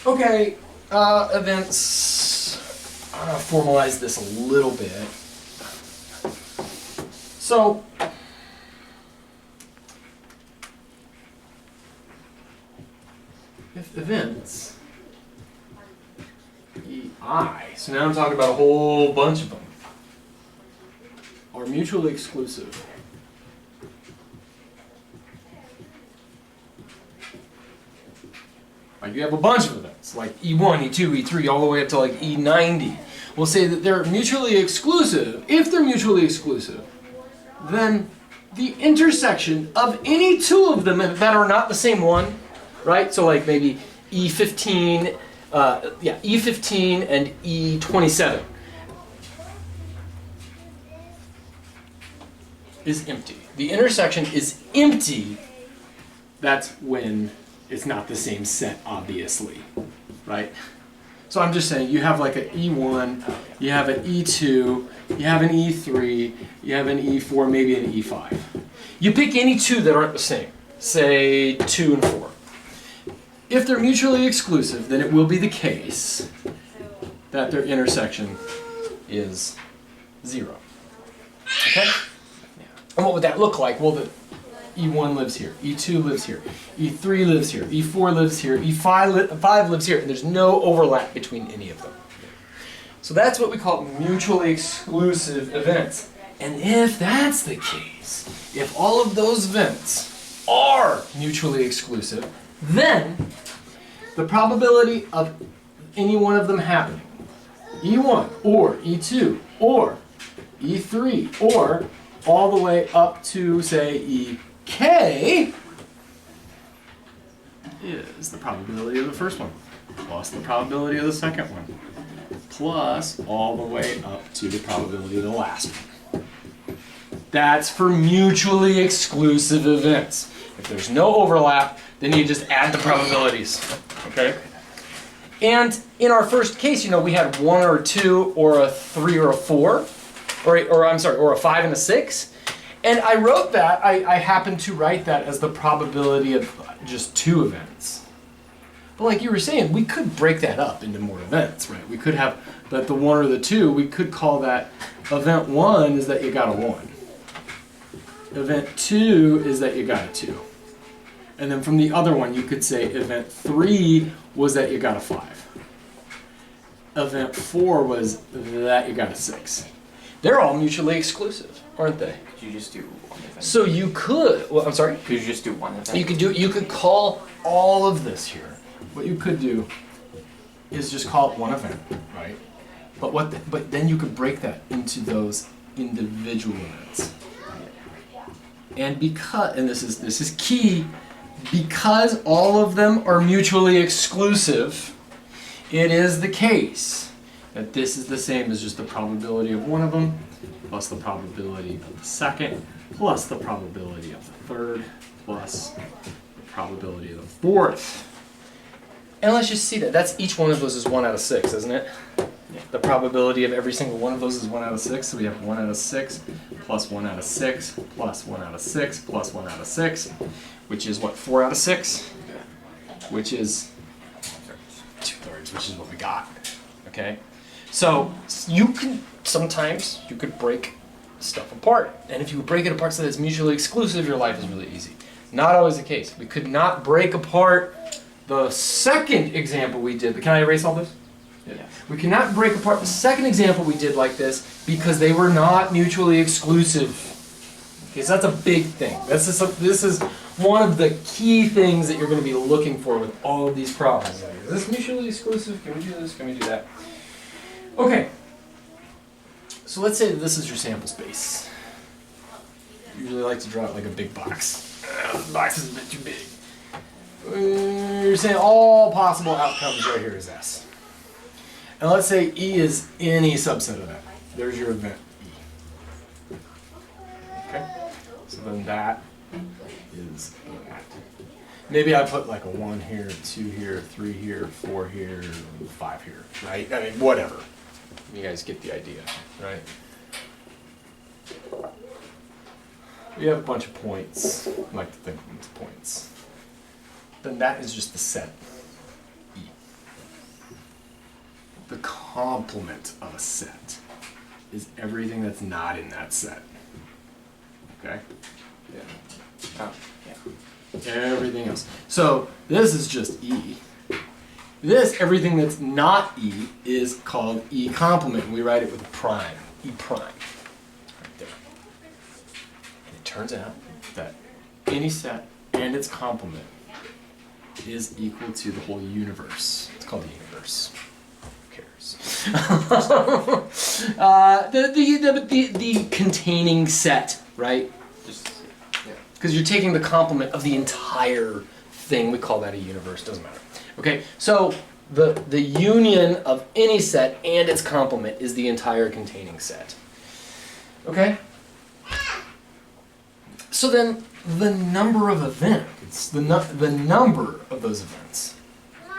Okay, events. I'm going to formalize this a little bit. So, if events EI, so now I'm talking about a whole bunch of them, are mutually exclusive, like you have a bunch of events, like E1, E2, E3, all the way up to like E90. We'll say that they're mutually exclusive. If they're mutually exclusive, then the intersection of any two of them that are not the same one, right? So like maybe E15, E15 and E27 is empty. The intersection is empty. That's when it's not the same set, obviously, right? So I'm just saying, you have like an E1, you have an E2, you have an E3, you have an E4, maybe an E5. You pick any two that aren't the same, say 2 and 4. If they're mutually exclusive, then it will be the case that their intersection is 0. Okay? And what would that look like? Well, the E1 lives here, E2 lives here, E3 lives here, E4 lives here, E5 lives here, and there's no overlap between any of them. So that's what we call mutually exclusive events. And if that's the case, if all of those events are mutually exclusive, then the probability of any one of them happening, E1 or E2 or E3 or all the way up to, say, EK, is the probability of the first one plus the probability of the second one plus all the way up to the probability of the last one. That's for mutually exclusive events. If there's no overlap, then you just add the probabilities, okay? And in our first case, we had 1 or 2 or a 3 or a 4, or a 5 and a 6. And I wrote that, I happened to write that as the probability of just 2 events. But like you were saying, we could break that up into more events, right? We could have the 1 or the 2, we could call that event 1 is that you got a 1. Event 2 is that you got a 2. And then from the other one, you could say event 3 was that you got a 5. Event 4 was that you got a 6. They're all mutually exclusive, aren't they?
Could you just do one event?
So you could, well, I'm sorry?
Could you just do one event?
You could call all of this here. What you could do is just call it one event, right? But then you could break that into those individual events. And this is key, because all of them are mutually exclusive, it is the case that this is the same as just the probability of one of them plus the probability of the second plus the probability of the third plus the probability of the fourth. And let's just see that. That's each one of those is 1 out of 6, isn't it? Yeah. The probability of every single one of those is 1 out of 6. So we have 1 out of 6 plus 1 out of 6 plus 1 out of 6 plus 1 out of 6, which is what, 4 out of 6? Which is 2/3, which is what we got. Okay? So sometimes you could break stuff apart. And if you would break it apart so that it's mutually exclusive, your life is really easy. Not always the case. We could not break apart the second example we did. Can I erase all this?
Yeah.
We cannot break apart the second example we did like this because they were not mutually exclusive. Okay, so that's a big thing. This is one of the key things that you're going to be looking for with all of these problems. Like, is this mutually exclusive? Can we do this? Can we do that? Okay. So let's say that this is your sample space. Usually like to draw it like a big box. The box is a bit too big. You're saying all possible outcomes right here is S. And let's say E is any subset of that. There's your event E. Okay? So then that is that. Maybe I put like a 1 here, 2 here, 3 here, 4 here, 5 here, right? I mean, whatever. You guys get the idea, right? We have a bunch of points. I like to think of them as points. Then that is just the set E. The complement of a set is everything that's not in that set. Okay?
Yeah. Oh, yeah.
Everything else. So this is just E. Everything that's not E is called E complement. We write it with a prime. E prime. Right there. And it turns out that any set and its complement is equal to the whole universe. It's called the universe. Who cares? The containing set, right? Because you're taking the complement of the entire thing. We call that a universe. Doesn't matter. Okay, so the union of any set and its complement is the entire containing set. Okay? So then the number of events, the number of those events,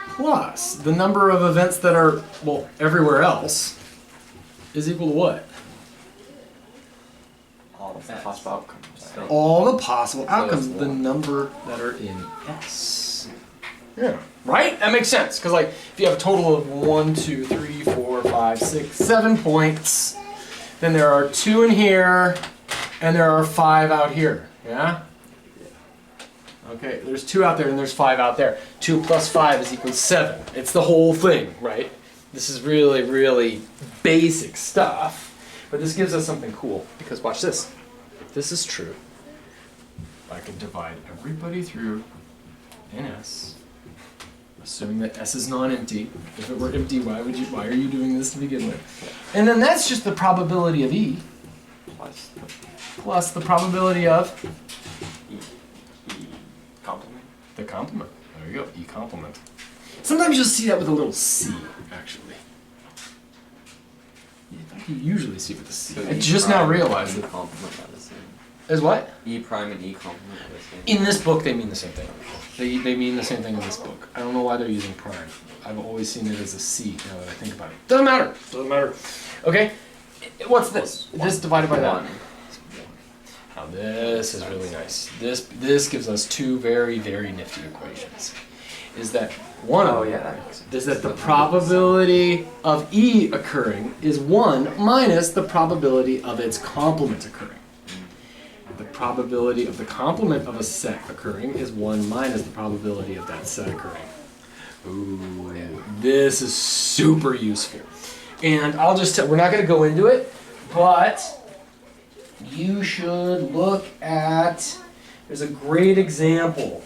plus the number of events that are, well, everywhere else, is equal to what?
All of the possible outcomes. Right?
All the possible outcomes, the number that are in S. Yeah. Right? That makes sense. Because like, if you have a total of 1, 2, 3, 4, 5, 6, 7 points, then there are 2 in here, and there are 5 out here. Yeah? Okay, there's 2 out there and there's 5 out there. 2 plus 5 is equal to 7. It's the whole thing, right? This is really, really basic stuff. But this gives us something cool. Because watch this. If this is true, I can divide everybody through in S. Assuming that S is non-empty. If it were empty, why are you doing this to begin with? And then that's just the probability of E plus the probability of
E complement.
the complement. There you go, E complement. Sometimes you'll see that with a little C, actually. You usually see it with a C.
So
I
E
just now
prime
realized
and
that.
E complement are the same.
Is what?
E prime and E complement are the same.
In this book, they mean the same thing. They mean the same thing in this book. I don't know why they're using prime. I've always seen it as a C now that I think about it. Doesn't matter. Doesn't matter. Okay? What's this? This divided by that.
1.
Now this is really nice. This gives us two very, very nifty equations. Is that one of them is that the probability of E occurring is 1 minus the probability of its complement occurring. The probability of the complement of a set occurring is 1 minus the probability of that set occurring. Ooh, this is super useful. And I'll just tell, we're not going to go into it, but you should look at, there's a great example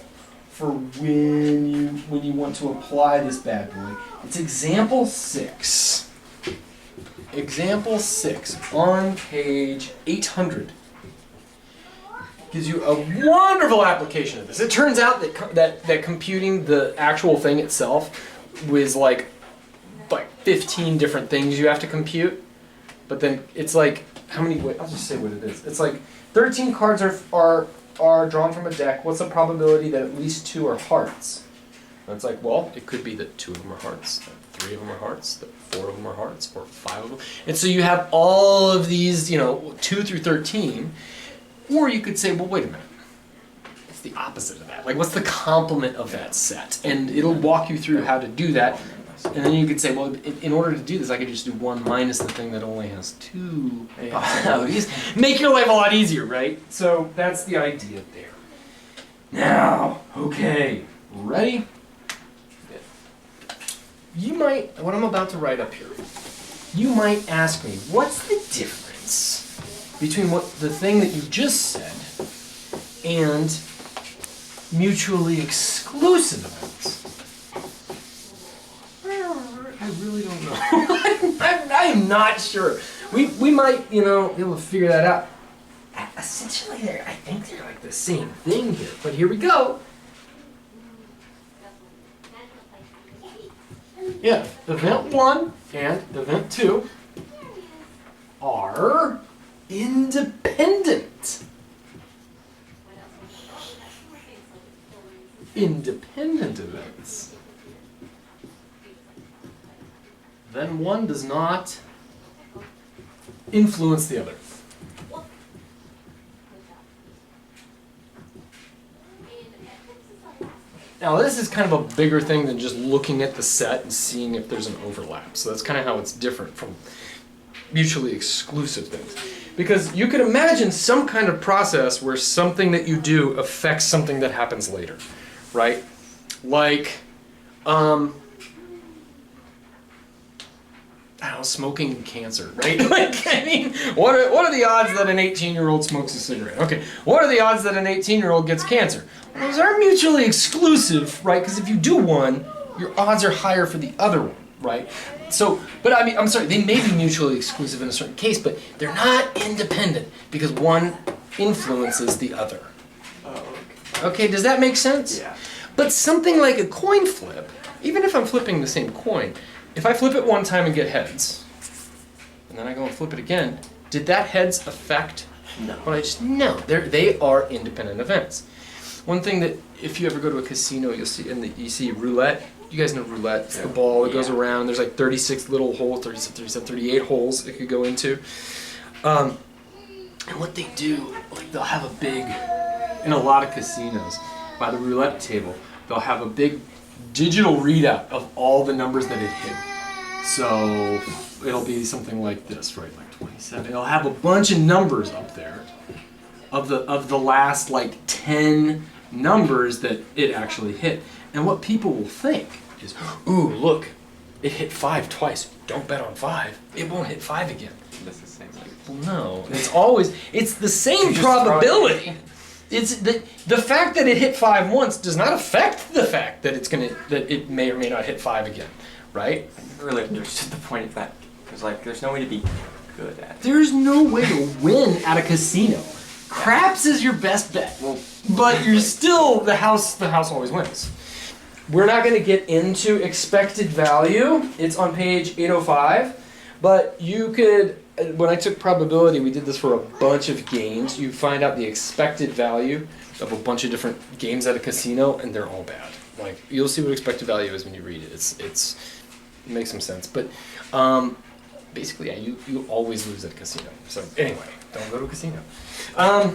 for when you want to apply this bad boy. It's example 6. Example 6 on page 800. Gives you a wonderful application of this. It turns out that computing the actual thing itself was like 15 different things you have to compute. But then it's like, how many, I'll just say what it is. It's like 13 cards are drawn from a deck. What's the probability that at least 2 are hearts? And it's like, well, it could be that 2 of them are hearts, that 3 of them are hearts, that 4 of them are hearts, or 5 of them. And so you have all of these, 2 through 13. Or you could say, well, wait a minute. It's the opposite of that. Like, what's the complement of that set? And it'll walk you through how to do that. And then you could say, well, in order to do this, I could just do 1 minus the thing that only has 2 possibilities. Make your life a lot easier, right? So that's the idea there. Now, okay, ready? You might, what I'm about to write up here, you might ask me, what's the difference between the thing that you just said and mutually exclusive events? I really don't know. I am not sure. We might, be able to figure that out. Essentially, I think they're like the same thing here. But here we go. Yeah, event 1 and event 2 are independent. Independent events. Then one does not influence the other. Now this is kind of a bigger thing than just looking at the set and seeing if there's an overlap. So that's kind of how it's different from mutually exclusive things. Because you could imagine some kind of process where something that you do affects something that happens later, right? Like, I don't know, smoking and cancer, right? Like, I mean, what are the odds that an 18-year-old smokes a cigarette? Okay, what are the odds that an 18-year-old gets cancer? Well, those are mutually exclusive, right? Because if you do one, your odds are higher for the other one, right? So, but I mean, I'm sorry, they may be mutually exclusive in a certain case, but they're not independent because one influences the other.
Oh,
Okay, does that make sense?
Yeah.
But something like a coin flip, even if I'm flipping the same coin, if I flip it one time and get heads, and then I go and flip it again, did that heads affect what I just... No, they are independent events. One thing that, if you ever go to a casino, you'll see, you see roulette. You guys know roulette. It's the ball that goes around. There's like 36 little holes, 37, 37, 38 holes it could go into. And what they do, like they'll have a big, in a lot of casinos, by the roulette table, they'll have a big digital readout of all the numbers that it hit. So it'll be something like this, right? Like 27. It'll have a bunch of numbers up there of the last like 10 numbers that it actually hit. And what people will think is, ooh, look, it hit 5 twice. Don't bet on 5. It won't hit 5 again.
That's the same.
Well, no, it's the same probability. It's the fact that it hit 5 once does not affect the fact that it may or may not hit 5 again, right?
I never really understood the point of that. Because, like, there's no way to be good at it.
There's no way to win at a casino. Craps is your best bet, but you're still the house always wins. We're not going to get into expected value. It's on page 805, but you could. When I took probability, we did this for a bunch of games. You find out the expected value of a bunch of different games at a casino, and they're all bad. Like, you'll see what expected value is when you read it. It makes some sense, but basically, yeah, you always lose at a casino. So anyway, don't go to a casino. I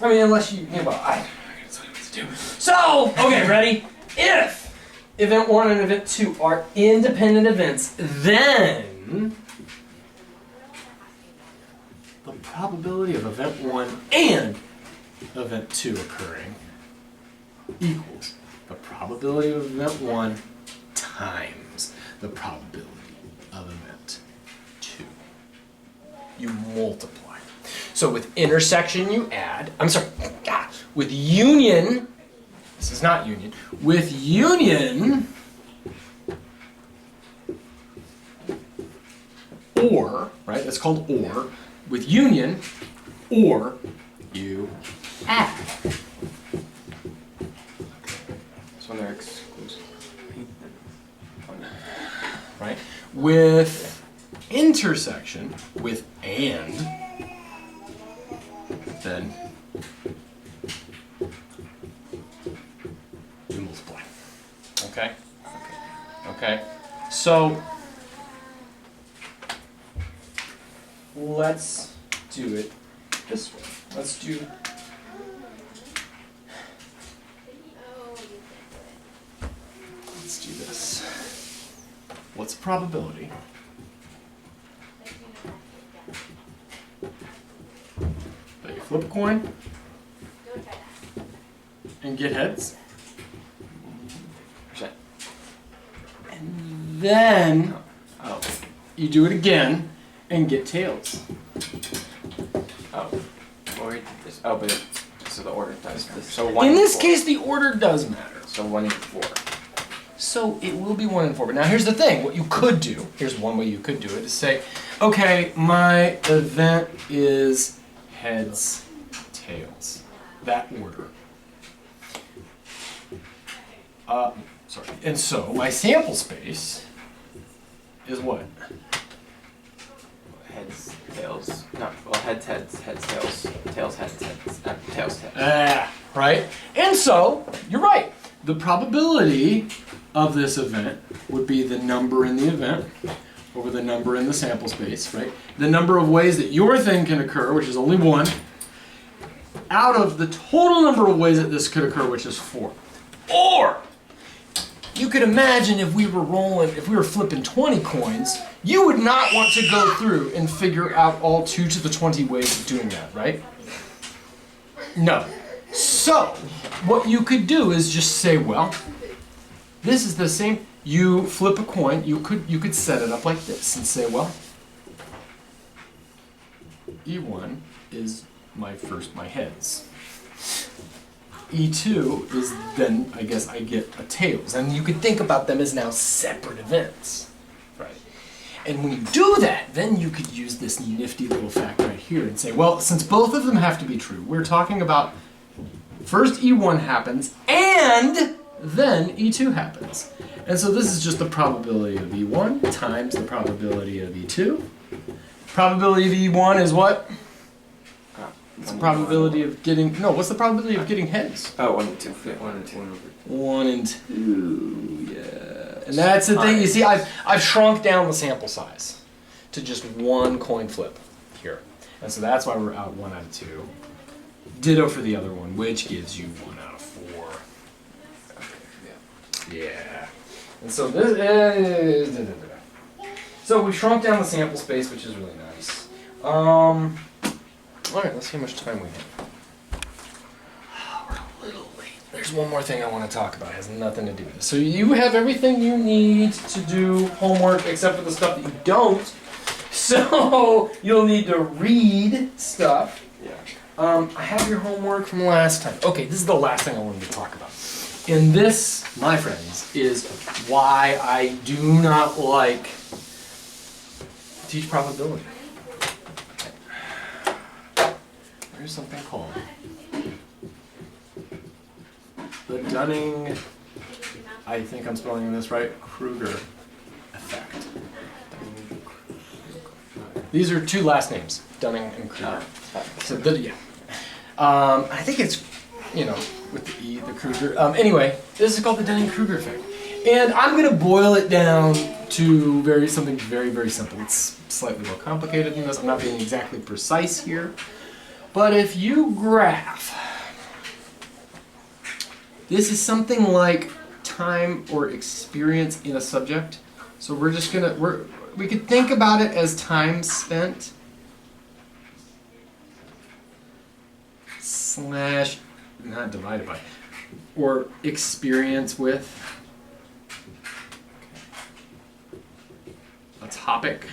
mean, unless you know, I gotta tell you what to do. So, okay, ready? If event 1 and event 2 are independent events, then the probability of event 1 and event 2 occurring equals the probability of event 1 times the probability of event 2. You multiply. So with intersection you add, with union, this is not union, with union, or, right, that's called or, with union, or you add.
So when they're exclusive.
Right? With intersection, with and, then you multiply. Okay? Okay. So let's do it this way. Let's do this. What's the probability that you flip a coin and get heads?
Percent.
And then you do it again and get tails.
Oh. Well, we did this. Oh, but so the order does matter. So 1
In
and
this
4.
case, the order does matter.
So 1 and 4.
So it will be 1 and 4. But now here's the thing. What you could do, here's one way you could do it, is say, okay, my event is heads, tails. That order. Sorry. And so my sample space is what?
Heads, tails. No, well, heads, tails, tails, heads, tails, heads.
Right? And so, you're right. The probability of this event would be the number in the event over the number in the sample space, right? The number of ways that your thing can occur, which is only 1, out of the total number of ways that this could occur, which is 4. Or, you could imagine if we were flipping 20 coins, you would not want to go through and figure out all 2 to the 20 ways of doing that, right? No. So, what you could do is just say, well, this is the same. You flip a coin. You could set it up like this and say, well, E1 is my heads. E2 is then, I guess, I get a tails. And you could think about them as now separate events. Right. And when you do that, then you could use this nifty little fact right here and say, well, since both of them have to be true, we're talking about first E1 happens and then E2 happens. And so this is just the probability of E1 times the probability of E2. Probability of E1 is what? It's the probability of getting, what's the probability of getting heads?
Oh, 1 and 2.
1 and 2 over
1 and 2, yeah. And that's the thing, you see, I've shrunk down the sample size to just 1 coin flip here. And so that's why we're out 1 out of 2. Ditto for the other one, which gives you 1 out of 4. Okay, yeah. And so this is, so we shrunk down the sample space, which is really nice. Alright, let's see how much time we have. We're a little late. There's one more thing I want to talk about. It has nothing to do with this. So you have everything you need to do homework except for the stuff that you don't. So you'll need to read stuff.
Yeah.
I have your homework from last time. Okay, this is the last thing I wanted to talk about. And this, my friends, is why I do not like to teach probability. There's something called the Dunning, I think I'm spelling this right, Kruger Effect. These are two last names, Dunning and Kruger. So yeah. I think it's, with the E, the Kruger. Anyway, this is called the Dunning-Kruger Effect. And I'm going to boil it down to something very, very simple. It's slightly more complicated than this. I'm not being exactly precise here. But if you graph, this is something like time or experience in a subject. So we're just going to, we could think about it as time spent slash, not divided by, or experience with a topic,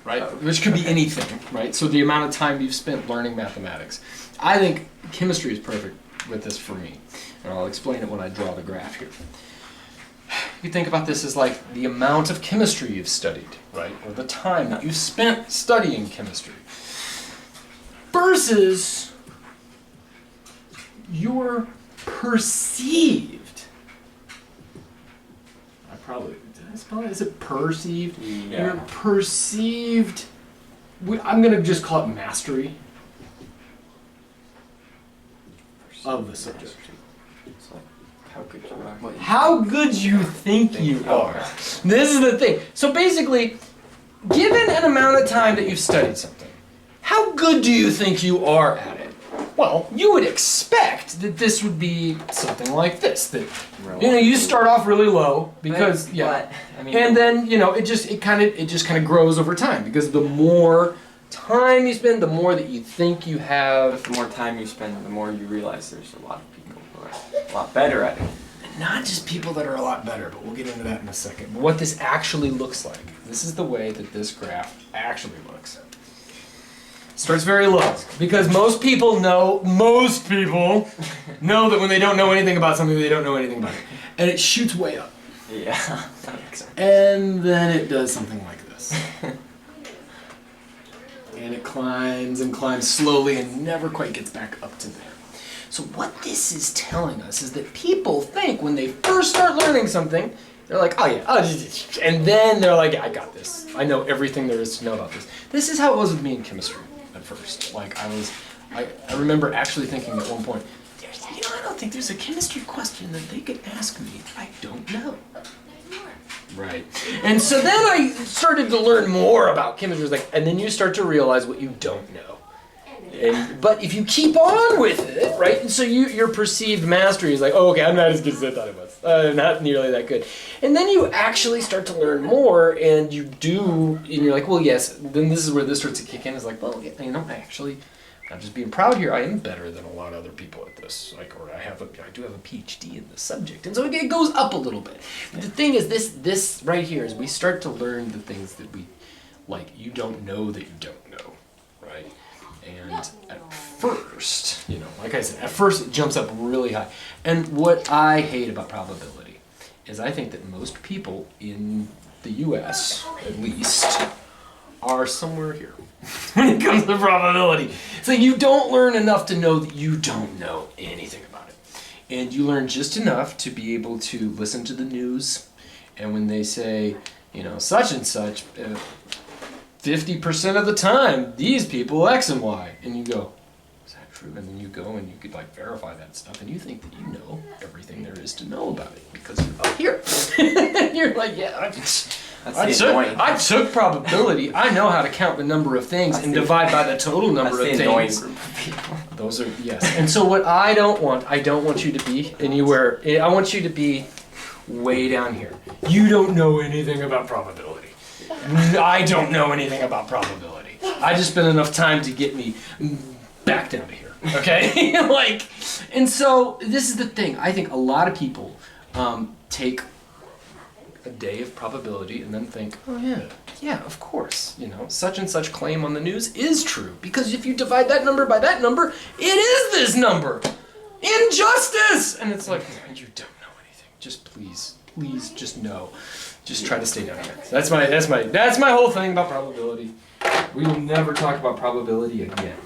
right? Which could be anything, right? So the amount of time you've spent learning mathematics. I think chemistry is perfect with this for me, and I'll explain it when I draw the graph here. You think about this as like the amount of chemistry you've studied, right? Or the time that you spent studying chemistry versus your perceived, is it perceived?
Yeah.
Your perceived, I'm going to just call it mastery of the subject.
It's like, how good you are.
How good you think you are. This is the thing. So basically, given an amount of time that you've studied something, how good do you think you are at it? Well, you would expect that this would be something like this. That you start off really low because and then it just kind of grows over time because the more time you spend, the more that you think you have.
The more time you spend, the more you realize there's a lot of people who are a lot better at it.
Not just people that are a lot better, but we'll get into that in a second. But what this actually looks like. This is the way that this graph actually looks. Starts very low because most people know that when they don't know anything about something, they don't know anything about it. And it shoots way up.
Yeah, that makes sense.
And then it does something like this. And it climbs and climbs slowly and never quite gets back up to there. So what this is telling us is that people think when they first start learning something, they're like, oh yeah, and then they're like, yeah, I got this. I know everything there is to know about this. This is how it was with me in chemistry at first. Like I remember actually thinking at one point, I don't think there's a chemistry question that they could ask me that I don't know. Right. And so then I started to learn more about chemistry, and then you start to realize what you don't know. But if you keep on with it, right, and so your perceived mastery is like, oh, okay, I'm not as good as I thought I was. Not nearly that good. And then you actually start to learn more, and and you're like, well, yes, then this is where this starts to kick in. It's like, well, I'm just being proud here. I am better than a lot of other people at this. I do have a PhD in this subject. And so it goes up a little bit. But the thing is, this right here is we start to learn the things that you don't know that you don't know, right? And at first, like I said, at first it jumps up really high. And what I hate about probability is I think that most people in the US, at least, are somewhere here when it comes to probability. It's like you don't learn enough to know that you don't know anything about it. And you learn just enough to be able to listen to the news, and when they say, such and such, 50% of the time, these people X and Y, and you go, is that true? And then you go and you could verify that stuff, and you think that you know everything there is to know about it because you're up here. You're like, yeah, I took probability. I know how to count the number of things and divide by the total number of things.
Annoying group of people.
Those are, yes. And so what I don't want you to be anywhere. I want you to be way down here. You don't know anything about probability. I don't know anything about probability. I just spent enough time to get me back down to here. Okay? And so this is the thing. I think a lot of people take a day of probability and then think, oh yeah, of course, such and such claim on the news is true. Because if you divide that number by that number, it is this number. Injustice! And it's like, you don't know anything. Just please just know. Just try to stay down here. That's my whole thing about probability. We will never talk about probability again.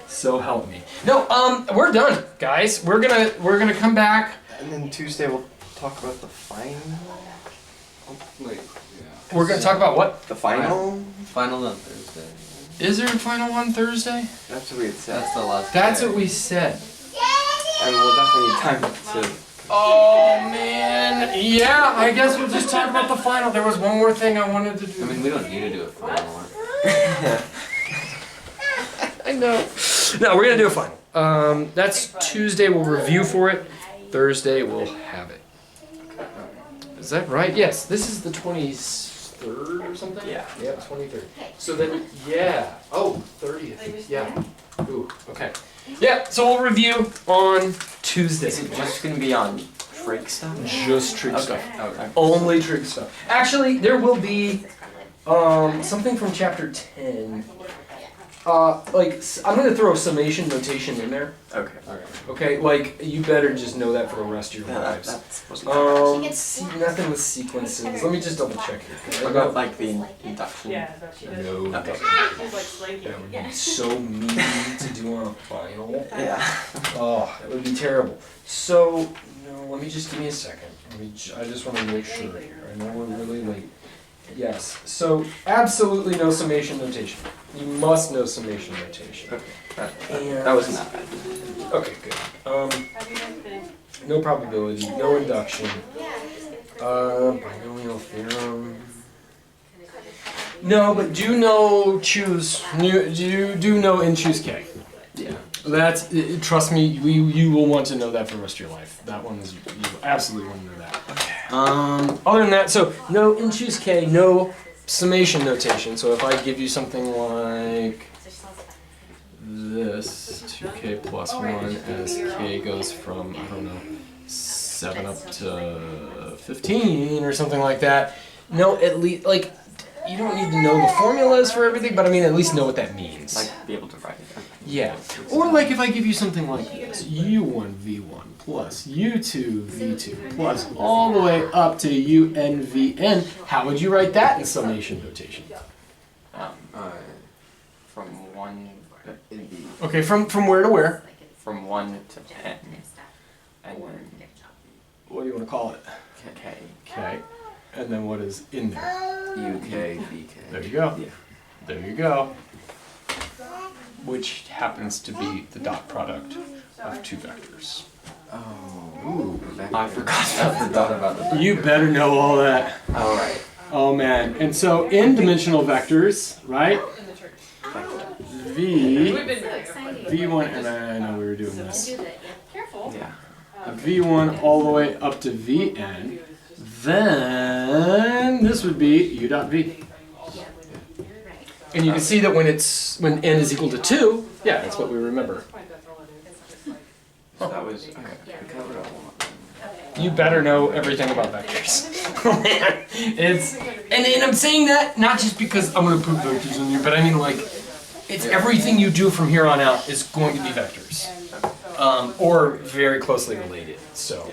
So help me. No, we're done, guys. We're gonna come back.
And then Tuesday we'll talk about the final.
Wait,
We're gonna talk about what?
The final?
Final on Thursday.
Is there a final on Thursday?
That's what we had said.
That's the last
That's
day.
what we said.
And we'll definitely need time to.
Oh man, yeah. I guess we'll just talk about the final. There was one more thing I wanted to do.
I mean, we don't need to do a final one.
I know. No, we're gonna do a final. That's Tuesday. We'll review for it. Thursday we'll have it. Is that right? Yes. This is the 23rd or something.
Yeah.
Yeah, 23rd. So then, yeah. Oh, 30th. Yeah. Ooh. Okay. Yeah. So we'll review on Tuesday.
Is it just gonna be on freak stuff?
Just trig
Okay.
stuff.
Okay.
Only trig stuff. Actually, there will be something from chapter 10. I'm gonna throw summation notation in there.
Okay.
Okay, like you better just know that for the rest of your lives.
That's supposed to be
Nothing with sequences. Let me just double check here.
What about like the induction?
No, that
Okay.
would be so mean to do on a final.
Yeah.
Oh, that would be terrible. So, no, let me just give me a second. I just want to make sure here. I know we're really late. Yes. So, absolutely no summation notation. You must know summation notation.
Okay. That wasn't that bad.
Okay, good. No probability, no induction. Binomial theorem. No, but do know and choose K.
Yeah.
Trust me, you will want to know that for the rest of your life. That one is, you absolutely want to know that.
Okay.
Other than that, so no in choose K, no summation notation. So if I give you something like this, 2K plus 1 as K goes from, I don't know, 7 up to 15 or something like that. No, at least, like, you don't need to know the formulas for everything, but I mean, at least know what that means.
Like be able to write it.
Yeah. Or like if I give you something like this, U1 V1 plus U2 V2 plus all the way up to UN Vn, how would you write that in summation notation?
From 1 it'd be
Okay, from where to where?
from 1 to 10. And then
What do you want to call it?
K.
K. And then what is in there?
UK, VK.
There you go.
Yeah.
There you go. Which happens to be the dot product of two vectors.
Oh, ooh,
I forgot about the
You better know all that.
Alright.
Oh man. And so in dimensional vectors, right? V1, and I know we were doing this.
Yeah.
V1 all the way up to Vn. Then this would be U dot V. And you can see that when n is equal to 2, yeah, that's what we remember.
So that was okay. We covered all.
You better know everything about vectors. and I'm saying that not just because I'm going to put vectors in here, but I mean like, it's everything you do from here on out is going to be vectors. Or very closely related, so.